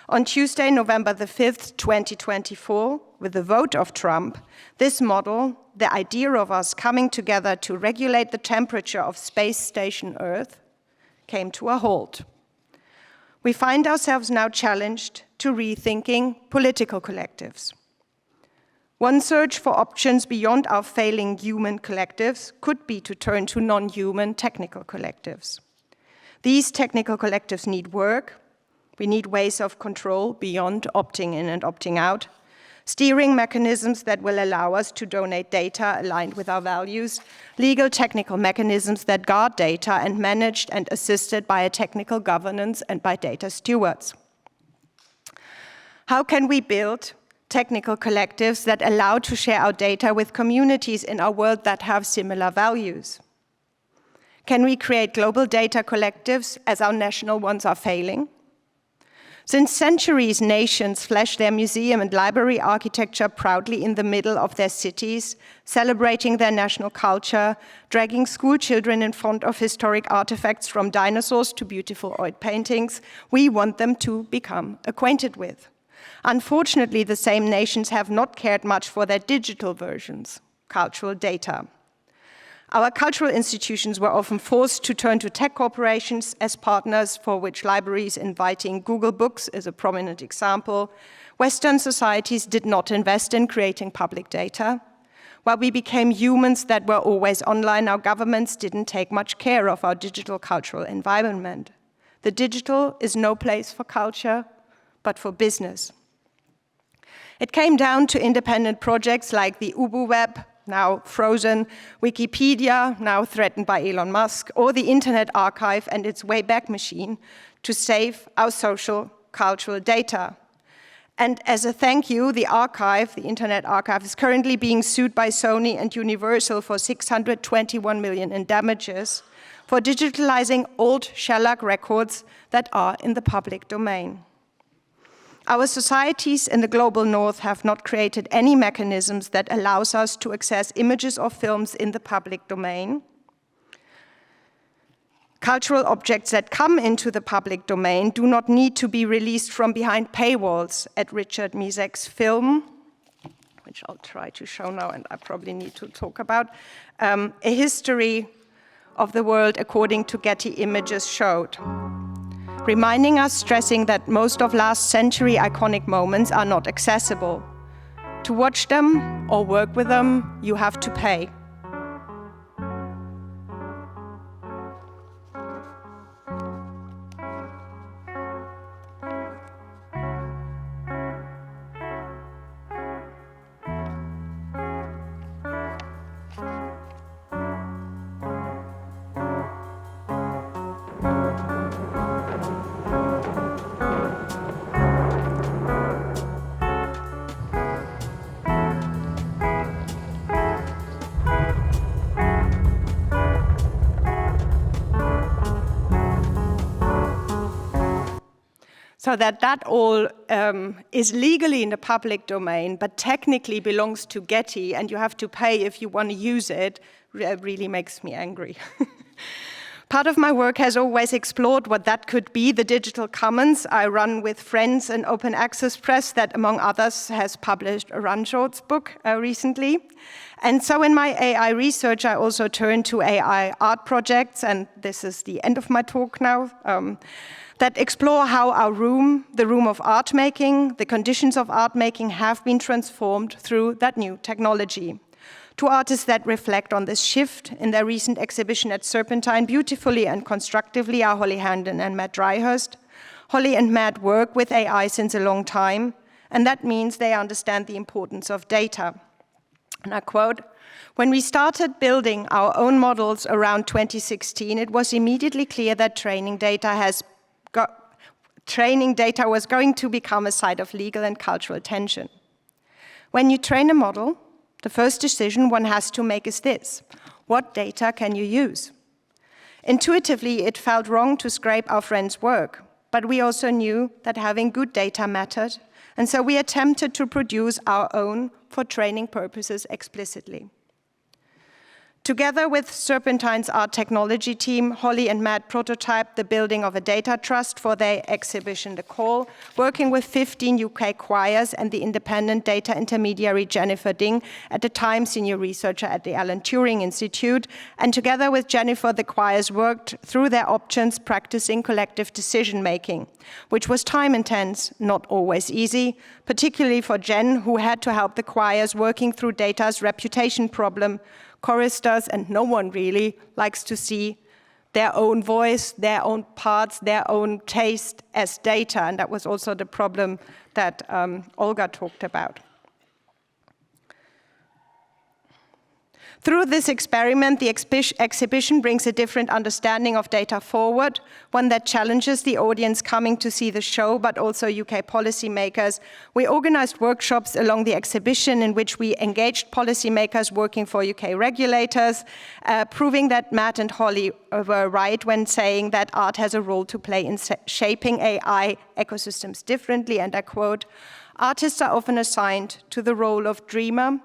On Tuesday, November the 5th, 2024, with the vote of Trump, this model, the idea of us coming together to regulate the temperature of space station Earth, came to a halt. We find ourselves now challenged to rethinking political collectives. One search for options beyond our failing human collectives could be to turn to non-human technical collectives. These technical collectives need work. We need ways of control beyond opting in and opting out, steering mechanisms that will allow us to donate data aligned with our values, legal technical mechanisms that guard data and managed and assisted by a technical governance and by data stewards. How can we build technical collectives that allow to share our data with communities in our world that have similar values? Can we create global data collectives as our national ones are failing? Since centuries, nations flash their museum and library architecture proudly in the middle of their cities, celebrating their national culture, dragging school children in front of historic artifacts from dinosaurs to beautiful oil paintings we want them to become acquainted with. Unfortunately, the same nations have not cared much for their digital versions, cultural data. Our cultural institutions were often forced to turn to tech corporations as partners, for which libraries inviting Google Books is a prominent example. Western societies did not invest in creating public data. While we became humans that were always online, our governments didn't take much care of our digital cultural environment. The digital is no place for culture, but for business. It came down to independent projects like the Ubu Web, now frozen, Wikipedia, now threatened by Elon Musk, or the Internet Archive and its Wayback Machine to save our social, cultural data. And as a thank you, the archive, the Internet Archive, is currently being sued by Sony and Universal for $621 million in damages for digitalizing old shellac records that are in the public domain. Our societies in the global north have not created any mechanisms that allows us to access images or films in the public domain. Cultural objects that come into the public domain do not need to be released from behind paywalls at Richard Misek's film, which I'll try to show now, and I probably need to talk about, A History of the World According to Getty Images showed, reminding us, stressing that most of last century iconic moments are not accessible. To watch them or work with them, you have to pay. So that all is legally in the public domain, but technically belongs to Getty, and you have to pay if you want to use it, really makes me angry. Part of my work has always explored what that could be, the digital commons. I run with friends an open access press that, among others, has published a Ranjodh's book recently. And so in my AI research, I also turned to AI art projects, and this is the end of my talk now, that explore how our room, the room of art making, the conditions of art making have been transformed through that new technology. Two artists that reflect on this shift in their recent exhibition at Serpentine beautifully and constructively are Holly Handon and Matt Dryhurst. Holly and Matt work with AI since a long time, and that means they understand the importance of data. And I quote, "When we started building our own models around 2016, it was immediately clear that training data was going to become a site of legal and cultural tension. When you train a model, the first decision one has to make is this: what data can you use? Intuitively, it felt wrong to scrape our friends' work, but we also knew that having good data mattered, and so we attempted to produce our own for training purposes explicitly. Together with Serpentine's art technology team, Holly and Matt prototyped the building of a data trust for their exhibition, The Call, working with 15 UK choirs and the independent data intermediary Jennifer Ding, at the time senior researcher at the Alan Turing Institute. And together with Jennifer, the choirs worked through their options, practicing collective decision-making, which was time-intense, not always easy, particularly for Jen, who had to help the choirs working through data's reputation problem. Choristers, and no one really, likes to see their own voice, their own parts, their own taste as data, and that was also the problem that Olga talked about. Through this experiment, the exhibition brings a different understanding of data forward, one that challenges the audience coming to see the show, but also UK policymakers. We organized workshops along the exhibition in which we engaged policymakers working for UK regulators, proving that Matt and Holly were right when saying that art has a role to play in shaping AI ecosystems differently, and I quote, "Artists are often assigned to the role of dreamer,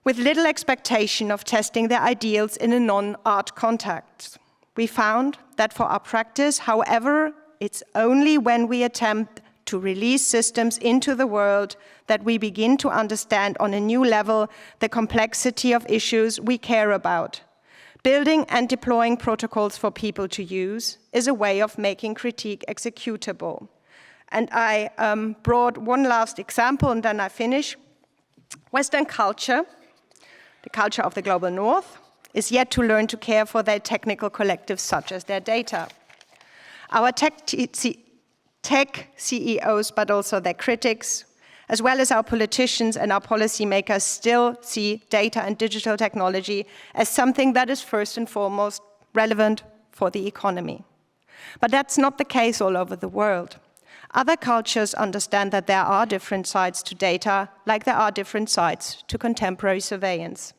with little expectation of testing their ideals in a non-art context. We found that for our practice, however, it's only when we attempt to release systems into the world that we begin to understand on a new level the complexity of issues we care about. Building and deploying protocols for people to use is a way of making critique executable." And I brought one last example, and then I finish. Western culture, the culture of the global north, is yet to learn to care for their technical collectives such as their data. Our tech CEOs, but also their critics, as well as our politicians and our policymakers, still see data and digital technology as something that is first and foremost relevant for the economy. But that's not the case all over the world. Other cultures understand that there are different sides to data, like there are different sides to contemporary surveillance.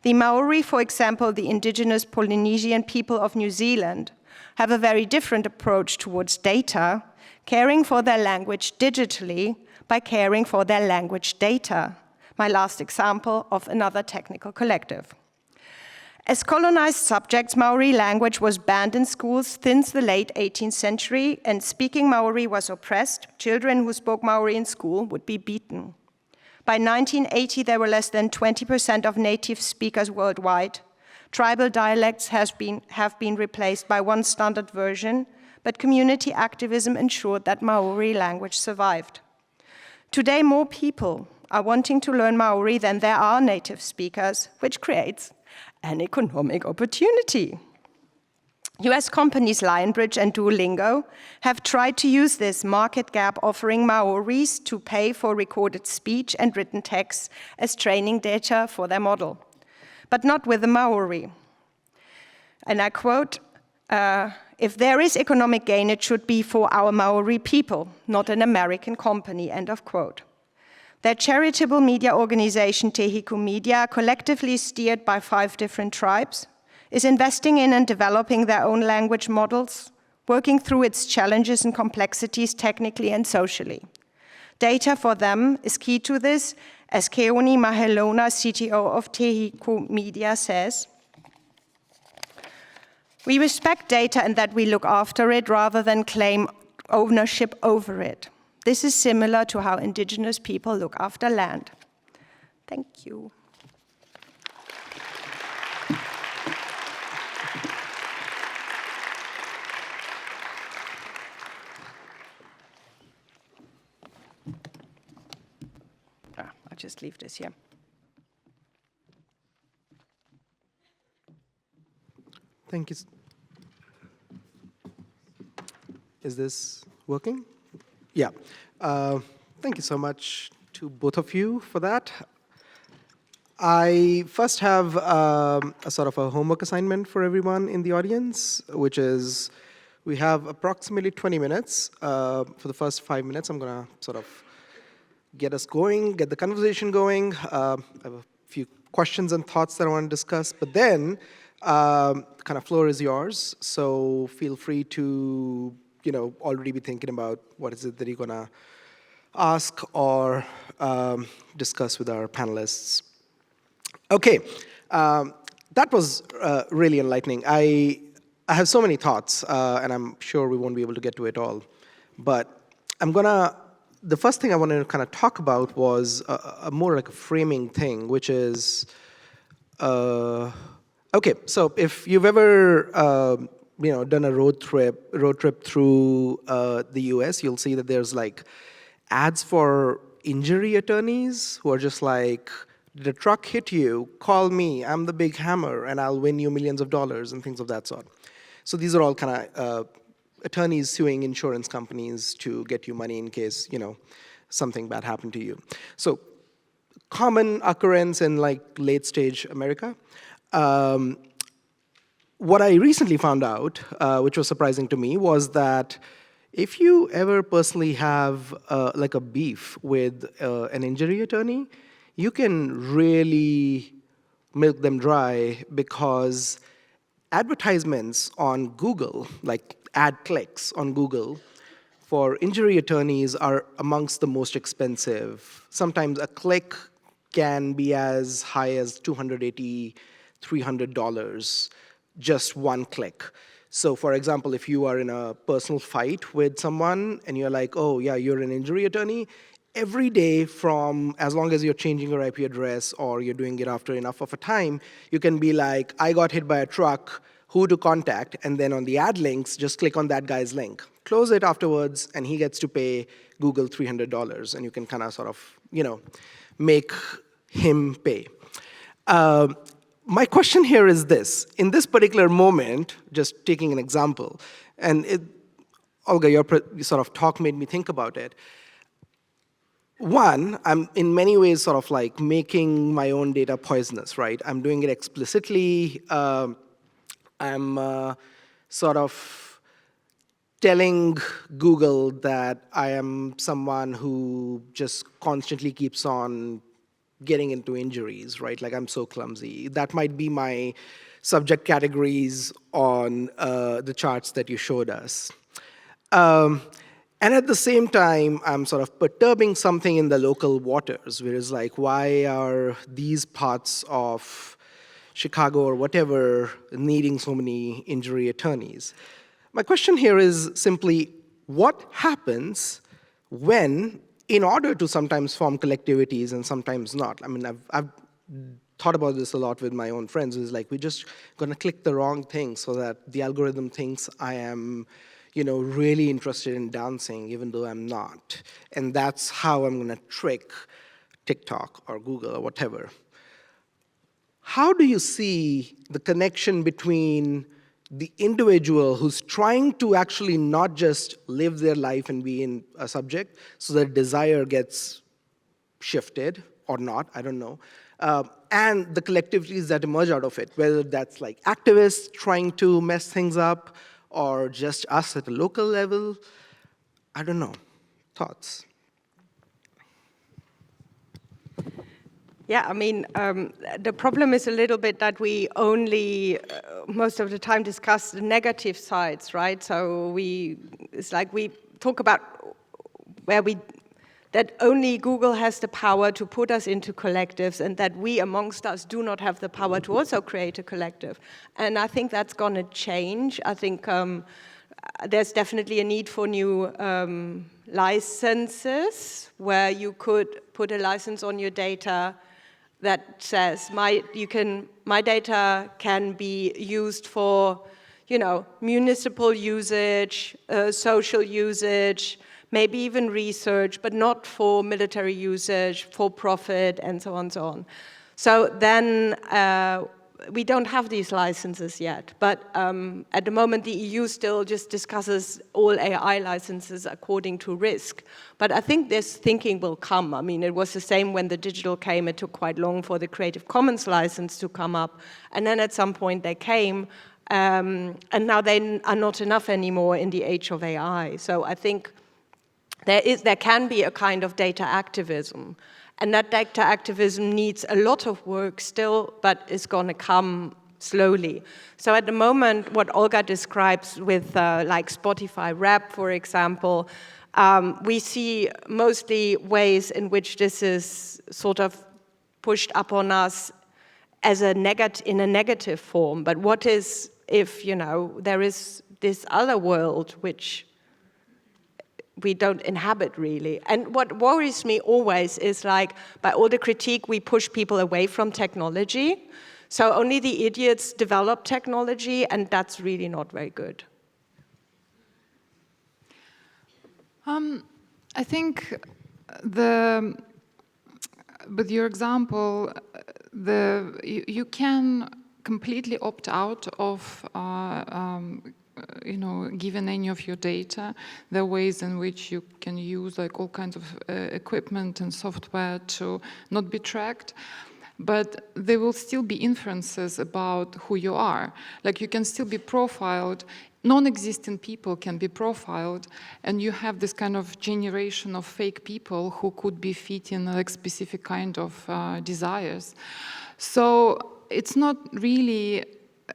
The Maori, for example, the indigenous Polynesian people of New Zealand, have a very different approach towards data, caring for their language digitally by caring for their language data. My last example of another technical collective. As colonized subjects, Maori language was banned in schools since the late 18th century, and speaking Maori was oppressed. Children who spoke Maori in school would be beaten. By 1980, there were less than 20% of native speakers worldwide. Tribal dialects have been replaced by one standard version, but community activism ensured that Maori language survived. Today, more people are wanting to learn Maori than there are native speakers, which creates an economic opportunity. US companies Lionbridge and Duolingo have tried to use this market gap, offering Maoris to pay for recorded speech and written text as training data for their model, but not with the Maori. And I quote, if there is economic gain, it should be for our Maori people, not an American company, end of quote. Their charitable media organization, Te Hiku Media, collectively steered by 5 different tribes, is investing in and developing their own language models, working through its challenges and complexities technically and socially. Data for them is key to this, as Keoni Mahelona, CTO of Te Hiku Media, says. We respect data and that we look after it rather than claim ownership over it. This is similar to how indigenous people look after land. Thank you. I'll just leave this here. Thank you. Is this working? Yeah. Thank you so much to both of you for that. I first have a sort of a homework assignment for everyone in the audience, which is we have approximately 20 minutes. For the first 5 minutes, I'm going to sort of get us going, get the conversation going. I have a few questions and thoughts that I want to discuss, but then kind of floor is yours. So feel free to already be thinking about what is it that you're going to ask or discuss with our panelists. Okay, that was really enlightening. I have so many thoughts, and I'm sure we won't be able to get to it all. But the first thing I wanted to kind of talk about was a more like a framing thing, which is, okay, so if you've ever done a road trip through the US, you'll see that there's like ads for injury attorneys who are just like, did a truck hit you? Call me, I'm the big hammer, and I'll win you millions of dollars and things of that sort. So these are all kind of attorneys suing insurance companies to get you money in case, something bad happened to you. So common occurrence in like late stage America. What I recently found out, which was surprising to me, was that if you ever personally have like a beef with an injury attorney, you can really milk them dry because advertisements on Google, like ad clicks on Google, for injury attorneys are amongst the most expensive. Sometimes a click can be as high as $280, $300. Just one click. So for example, if you are in a personal fight with someone and you're like, oh yeah, you're an injury attorney, every day from, as long as you're changing your IP address or you're doing it after enough of a time, you can be like, I got hit by a truck, who to contact, and then on the ad links, just click on that guy's link. Close it afterwards, and he gets to pay Google $300, and you can kind of sort of, make him pay. My question here is this. In this particular moment, just taking an example, and Olga, your sort of talk made me think about it. One, I'm in many ways sort of like making my own data poisonous, right? I'm doing it explicitly. I'm sort of telling Google that I am someone who just constantly keeps on getting into injuries, right? Like I'm so clumsy. That might be my subject categories on the charts that you showed us. And at the same time, I'm sort of perturbing something in the local waters, where it's like, why are these parts of Chicago or whatever needing so many injury attorneys? My question here is simply, what happens when, in order to sometimes form collectivities and sometimes not? I mean, I've thought about this a lot with my own friends. It's like, we're just gonna click the wrong thing so that the algorithm thinks I am, really interested in dancing, even though I'm not. And that's how I'm gonna trick TikTok or Google or whatever. How do you see the connection between the individual who's trying to actually not just live their life and be in a subject, so their desire gets shifted or not, I don't know, and the collectivities that emerge out of it, whether that's like activists trying to mess things up or just us at a local level? I don't know. Thoughts? Yeah, I mean, the problem is a little bit that we only, most of the time, discuss the negative sides, right? So it's like we talk about that only Google has the power to put us into collectives, and that we amongst us do not have the power to also create a collective. And I think that's going to change. I think there's definitely a need for new licenses, where you could put a license on your data that says my data can be used for, municipal usage, social usage, maybe even research, but not for military usage, for profit, and so on and so on. So then we don't have these licenses yet, but at the moment the EU still just discusses all AI licenses according to risk. But I think this thinking will come. I mean, it was the same when the digital came. It took quite long for the Creative Commons license to come up, and then at some point they came, and now they are not enough anymore in the age of AI. So I think there can be a kind of data activism. And that data activism needs a lot of work still, but is going to come slowly. So at the moment, what Olga describes with like Spotify Rap, for example, we see mostly ways in which this is sort of pushed up on us as in a negative form. But what is if, there is this other world which we don't inhabit, really. And what worries me always is, like, by all the critique, we push people away from technology. So only the idiots develop technology, and that's really not very good. I think with your example, you can completely opt out of given any of your data. There are ways in which you can use like all kinds of equipment and software to not be tracked, but there will still be inferences about who you are. Like, you can still be profiled, non-existent people can be profiled, and you have this kind of generation of fake people who could be fitting like specific kind of desires. So it's not really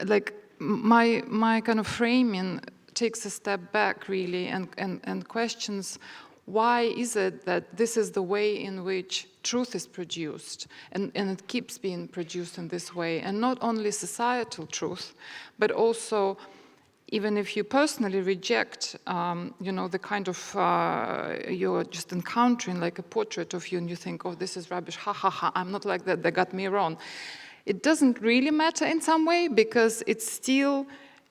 like my kind of framing takes a step back, really, and questions why is it that this is the way in which truth is produced, and it keeps being produced in this way, and not only societal truth, but also even if you personally reject, the kind of, you're just encountering like a portrait of you and you think, oh, this is rubbish, ha, ha, ha, I'm not like that, they got me wrong. It doesn't really matter in some way, because it's still,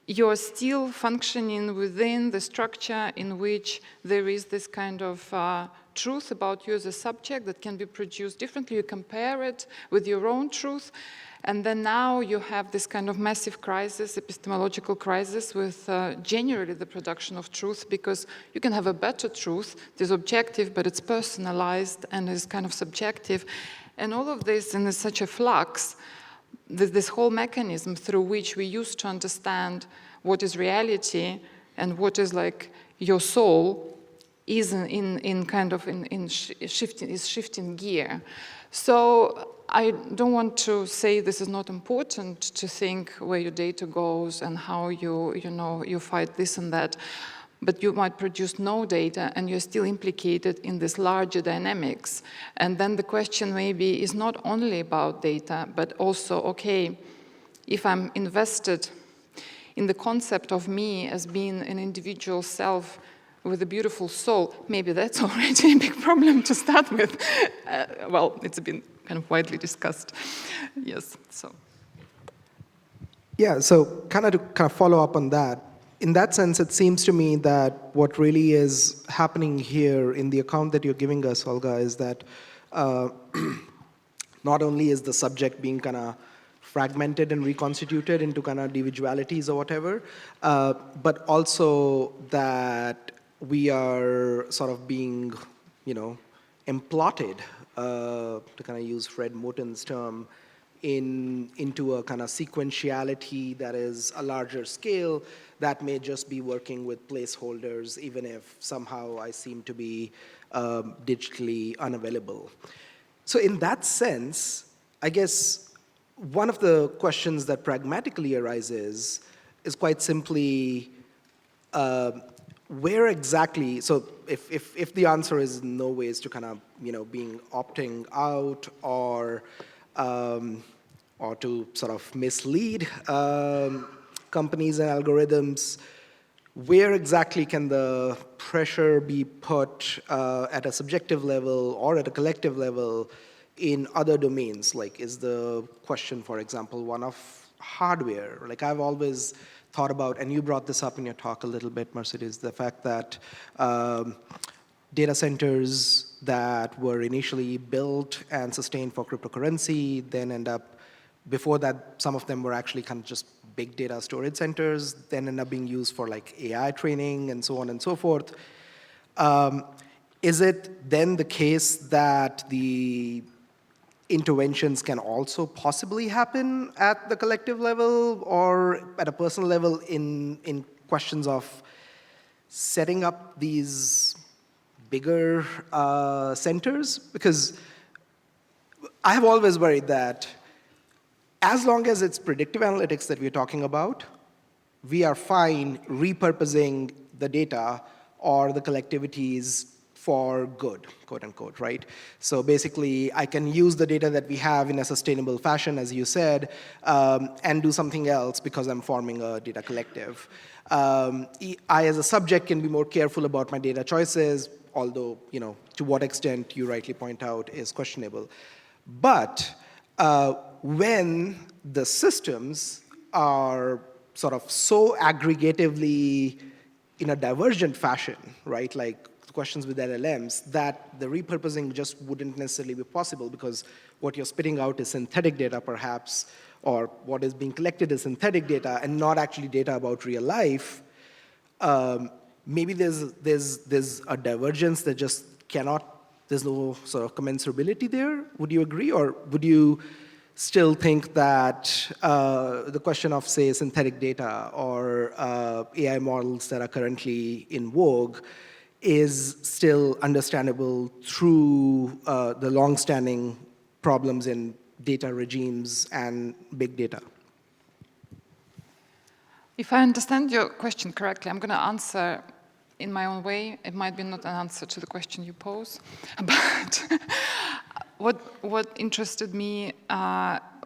you're still functioning within the structure in which there is this kind of truth about you as a subject that can be produced differently. You compare it with your own truth, and then now you have this kind of massive crisis, epistemological crisis, with generally the production of truth, because you can have a better truth, it is objective, but it's personalized and is kind of subjective. And all of this in such a flux, this whole mechanism through which we used to understand what is reality and what is like your soul is shifting gear. So I don't want to say this is not important to think where your data goes and how you fight this and that. but you might produce no data and you're still implicated in this larger dynamics. And then the question maybe is not only about data, but also, okay, if I'm invested in the concept of me as being an individual self with a beautiful soul, maybe that's already a big problem to start with. Well, it's been kind of widely discussed. Yes, so. Yeah, so to follow up on that, in that sense, it seems to me that what really is happening here in the account that you're giving us, Olga, is that not only is the subject being fragmented and reconstituted into individualities or whatever, but also that we are sort of being, emplotted, to use Fred Moten's term, into a sequentiality that is a larger scale that may just be working with placeholders, even if somehow I seem to be digitally unavailable. So in that sense, I guess one of the questions that pragmatically arises is quite simply, where exactly, so if the answer is in no ways to being opting out or to sort of mislead companies and algorithms, where exactly can the pressure be put at a subjective level or at a collective level in other domains? Like, is the question, for example, one of hardware? Like, I've always thought about, and you brought this up in your talk a little bit, Mercedes, the fact that data centers that were initially built and sustained for cryptocurrency then end up, before that, some of them were actually just big data storage centers, then end up being used for AI training and so on and so forth. Is it then the case that the interventions can also possibly happen at the collective level or at a personal level in questions of setting up these bigger centers? Because I have always worried that as long as it's predictive analytics that we're talking about, we are fine repurposing the data or the collectivities for good, quote unquote, right? So basically, I can use the data that we have in a sustainable fashion, as you said, and do something else because I'm forming a data collective. I, as a subject, can be more careful about my data choices, although, to what extent you rightly point out is questionable. But when the systems are sort of so aggregatively in a divergent fashion, right, like questions with LLMs, that the repurposing just wouldn't necessarily be possible because what you're spitting out is synthetic data perhaps, or what is being collected is synthetic data and not actually data about real life, maybe there's a divergence that just cannot, there's no sort of commensurability there. Would you agree? Or would you still think that the question of, say, synthetic data or AI models that are currently in vogue is still understandable through the long-standing problems in data regimes and big data? If I understand your question correctly, I'm going to answer in my own way. It might be not an answer to the question you pose, but what interested me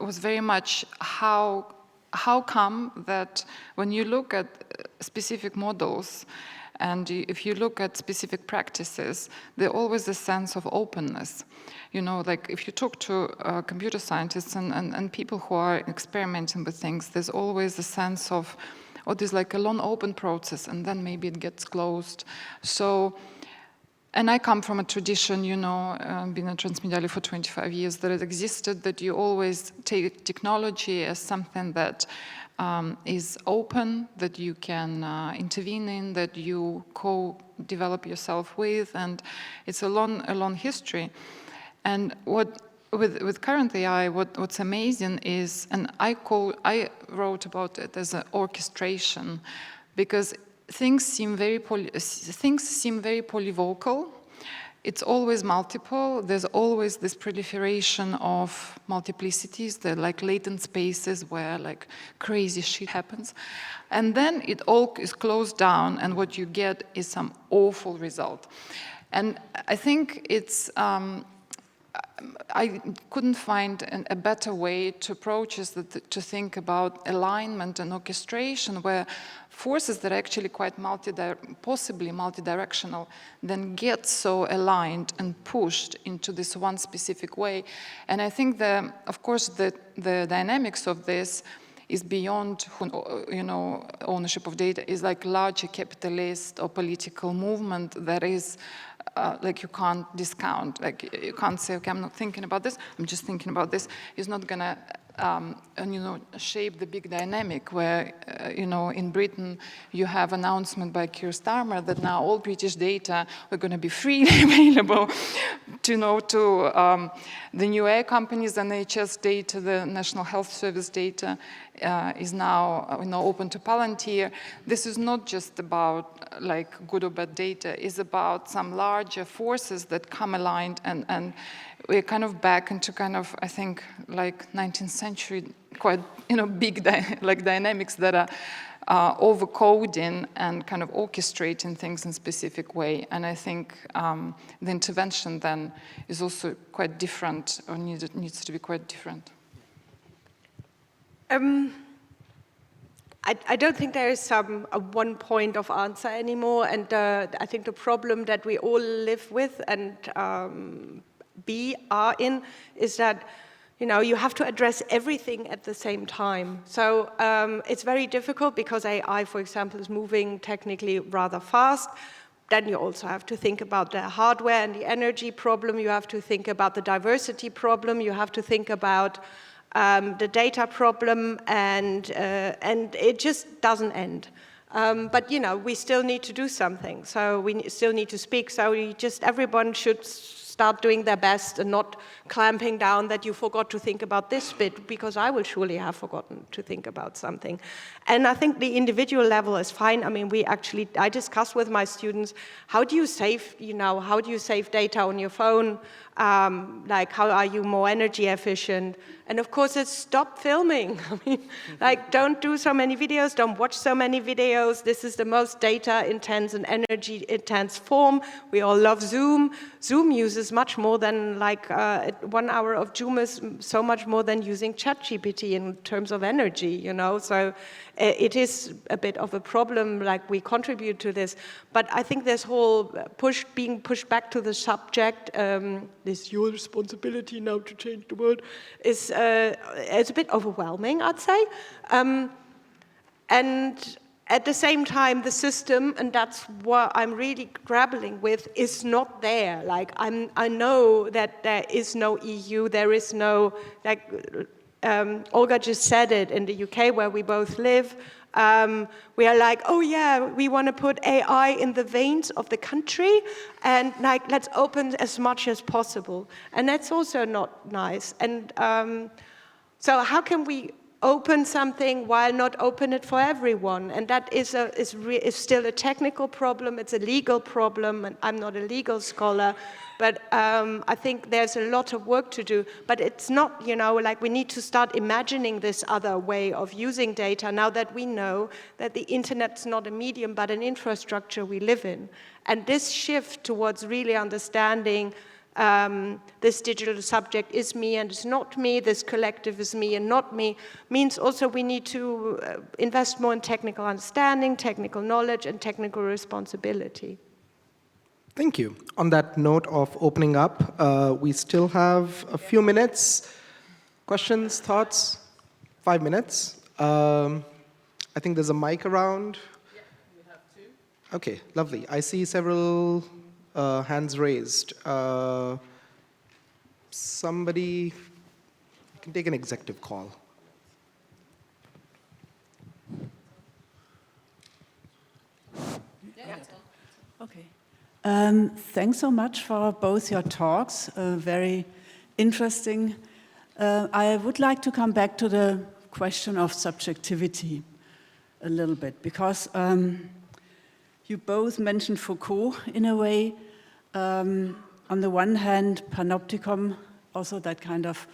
was very much how come that when you look at specific models and if you look at specific practices, there's always a sense of openness. Like if you talk to computer scientists and people who are experimenting with things, there's always a sense of, oh, there's like a long open process and then maybe it gets closed. So, and I come from a tradition, been a transmedially for 25 years, that it existed, that you always take technology as something that is open, that you can intervene in, that you co-develop yourself with, and it's a long history. And with current AI, what's amazing is, and I wrote about it as an orchestration, because things seem very polyvocal. it's always multiple. There's always this proliferation of multiplicities, the like latent spaces where like crazy shit happens. And then it all is closed down, and what you get is some awful result. And I think it's, I couldn't find a better way to approach this, to think about alignment and orchestration, where forces that are actually quite possibly multidirectional then get so aligned and pushed into this one specific way. And I think of course the dynamics of this is beyond, you know, ownership of data, is like larger capitalist or political movement that is like you can't discount. Like you can't say, okay, I'm not thinking about this, I'm just thinking about this. It's not gonna you know, shape the big dynamic where, you know, in Britain you have announcement by Keir Starmer that now all British data are going to be freely available to, you know, to the new air companies, NHS data, the National Health Service data is now, you know, open to Palantir. This is not just about like good or bad data, it's about some larger forces that come aligned, and we're kind of back into kind of, I think, like 19th century, quite, you know, big like dynamics that are overcoding and kind of orchestrating things in a specific way. And I think the intervention then is also quite different, or needs to be quite different. I don't think there is a one point of answer anymore, and I think the problem that we all live with and are in is that, you know, you have to address everything at the same time. So it's very difficult because AI, for example, is moving technically rather fast. Then you also have to think about the hardware and the energy problem. You have to think about the diversity problem. You have to think about the data problem, and it just doesn't end. But, you know, we still need to do something. So we still need to speak. So everyone should start doing their best and not clamping down that you forgot to think about this bit, because I will surely have forgotten to think about something. And I think the individual level is fine. I mean, I discuss with my students, how do you save data on your phone? Like, how are you more energy efficient? And of course, it's stop filming. I mean, like, don't do so many videos, don't watch so many videos. This is the most data-intense and energy-intense form. We all love Zoom. Zoom uses much more than, like, 1 hour of Zoom is so much more than using ChatGPT in terms of energy, you know? So it is a bit of a problem, like, we contribute to this. But I think this whole being pushed back to the subject, this your responsibility now to change the world, is it's a bit overwhelming, I'd say. And at the same time, the system, and that's what I'm really grappling with, is not there. Like, I know that there is no EU, there is no, like, Olga just said it, in the UK where we both live, we are like, oh yeah, we want to put AI in the veins of the country, and like, let's open as much as possible. And that's also not nice. And so how can we open something while not open it for everyone? And that is still a technical problem, it's a legal problem, and I'm not a legal scholar, but I think there's a lot of work to do. But it's not, you know, like, we need to start imagining this other way of using data now that we know that the internet's not a medium but an infrastructure we live in. And this shift towards really understanding this digital subject is me and it's not me, this collective is me and not me, means also we need to invest more in technical understanding, technical knowledge, and technical responsibility. Thank you. On that note of opening up, we still have a few minutes. Questions, thoughts? 5 minutes. I think there's a mic around. Yeah, we have 2. Okay, lovely. I see several hands raised. Somebody can take an executive call. Yeah. Okay. Thanks so much for both your talks. Very interesting. I would like to come back to the question of subjectivity a little bit, because you both mentioned Foucault in a way. on the one hand, Panopticon, also that kind of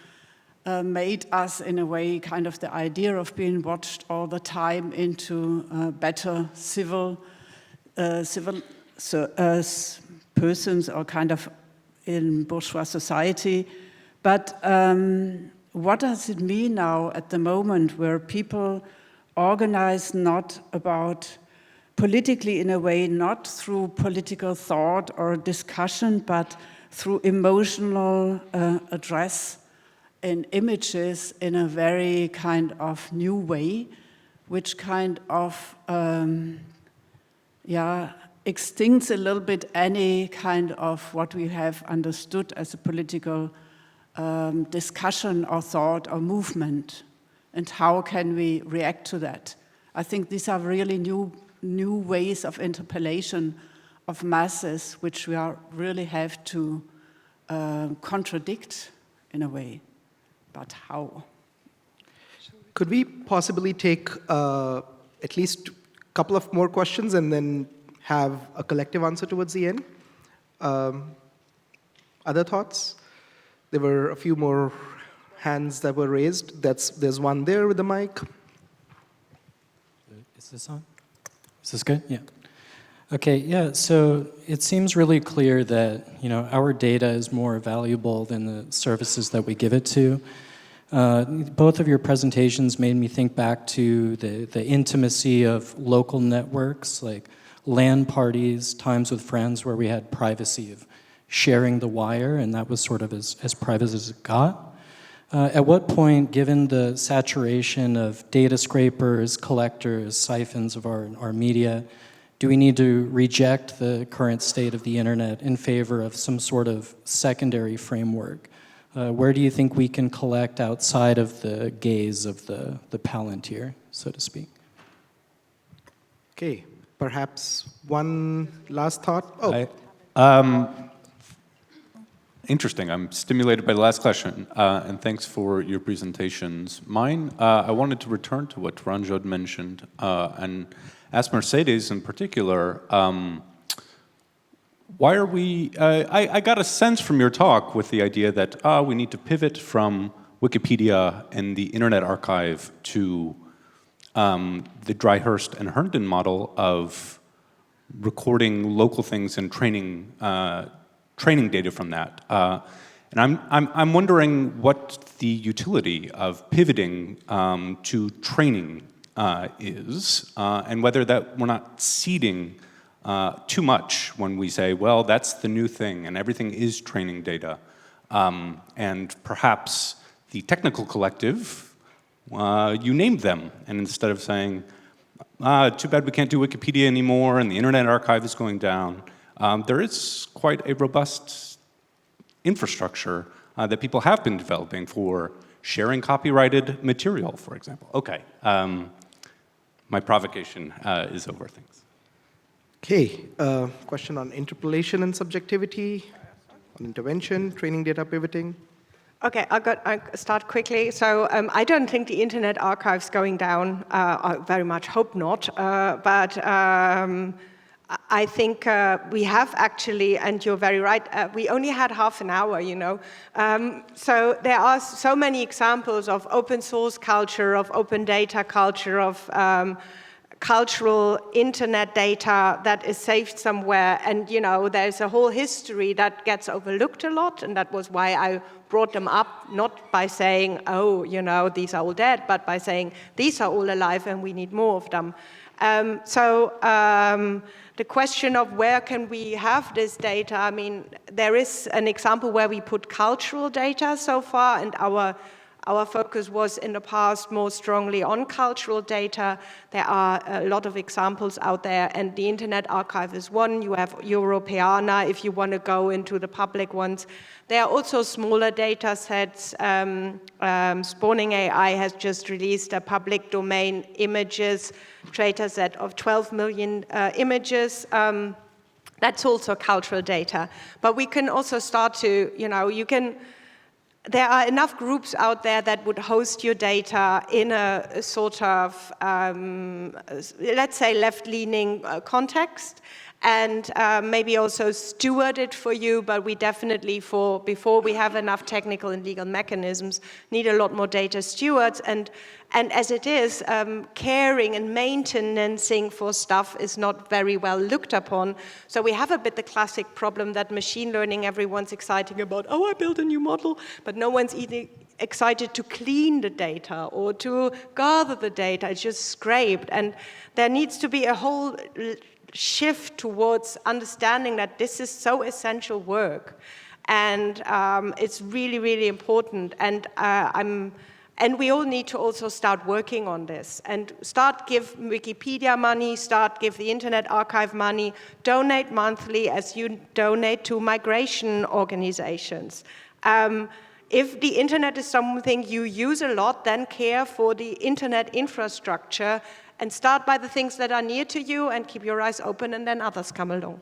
made us, in a way, kind of the idea of being watched all the time into better civil persons or kind of in bourgeois society. But what does it mean now at the moment where people organize not about politically in a way, not through political thought or discussion, but through emotional address in images in a very kind of new way, which kind of extincts a little bit any kind of what we have understood as a political discussion or thought or movement, and how can we react to that? I think these are really new ways of interpellation of masses, which we really have to contradict in a way. But how? Could we possibly take at least a couple of more questions and then have a collective answer towards the end? Other thoughts? There were a few more hands that were raised. There's one there with the mic. Is this on? Is this good? Yeah. Okay, yeah, so it seems really clear that, our data is more valuable than the services that we give it to. Both of your presentations made me think back to the intimacy of local networks, like LAN parties, times with friends where we had privacy of sharing the wire, and that was sort of as private as it got. At what point, given the saturation of data scrapers, collectors, siphons of our media, do we need to reject the current state of the internet in favor of some sort of secondary framework? Where do you think we can collect outside of the gaze of the Palantir, so to speak? Okay, perhaps one last thought. Interesting. I'm stimulated by the last question, and thanks for your presentations. Mine, I wanted to return to what Ranjodh mentioned, and ask Mercedes in particular, why are we, I got a sense from your talk with the idea that we need to pivot from Wikipedia and the Internet Archive to the Dryhurst and Herndon model of recording local things and training data from that. And I'm wondering what the utility of pivoting to training is, and whether that we're not seeding too much when we say, well, that's the new thing, and everything is training data. And perhaps the technical collective, you named them, and instead of saying, too bad we can't do Wikipedia anymore, and the Internet Archive is going down, there is quite a robust infrastructure that people have been developing for sharing copyrighted material, for example. Okay, my provocation is over. Thanks. Okay, question on interpolation and subjectivity, on intervention, training data pivoting. Okay, I'll start quickly. So I don't think the Internet Archive's going down. I very much hope not. But I think we have actually, and you're very right, we only had half an hour, So there are so many examples of open source culture, of open data culture, of cultural internet data that is saved somewhere. And, there's a whole history that gets overlooked a lot. And that was why I brought them up, not by saying, oh, these are all dead, but by saying these are all alive and we need more of them. The question of where can we have this data, I mean, there is an example where we put cultural data so far, and our focus was in the past more strongly on cultural data. There are a lot of examples out there, and the Internet Archive is one. You have Europeana if you want to go into the public ones. There are also smaller data sets. Spawning AI has just released a public domain images data set of 12 million images. That's also cultural data. But we can also start to, there are enough groups out there that would host your data in a sort of, let's say, left-leaning context. and maybe also steward it for you, but we definitely, before we have enough technical and legal mechanisms, need a lot more data stewards. And as it is, caring and maintaining for stuff is not very well looked upon. So we have a bit the classic problem that machine learning, everyone's excited about, oh, I built a new model, but no one's either excited to clean the data or to gather the data. It's just scraped. And there needs to be a whole shift towards understanding that this is so essential work. And it's really, really important. And we all need to also start working on this and give Wikipedia money, give the Internet Archive money, donate monthly as you donate to migration organizations. If the internet is something you use a lot, then care for the internet infrastructure and start by the things that are near to you and keep your eyes open, and then others come along.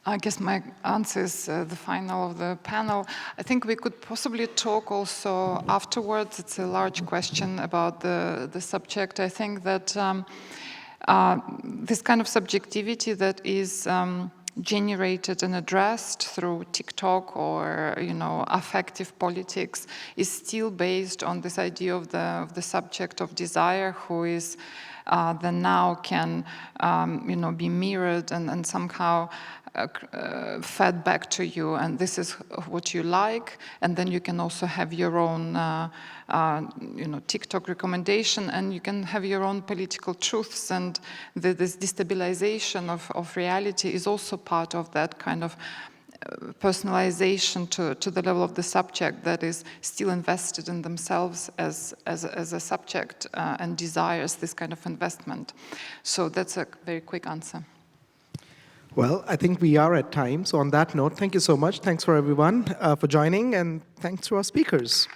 I guess my answer is the final of the panel. I think we could possibly talk also afterwards. It's a large question about the subject. I think that this kind of subjectivity that is generated and addressed through TikTok or affective politics is still based on this idea of the subject of desire, who is then now can be mirrored and somehow fed back to you, and this is what you like, and then you can also have your own TikTok recommendation, and you can have your own political truths, and this destabilization of reality is also part of that kind of personalization to the level of the subject that is still invested in themselves as a subject and desires this kind of investment. So that's a very quick answer. Well, I think we are at time. So on that note, thank you so much. Thanks for everyone for joining, and thanks to our speakers.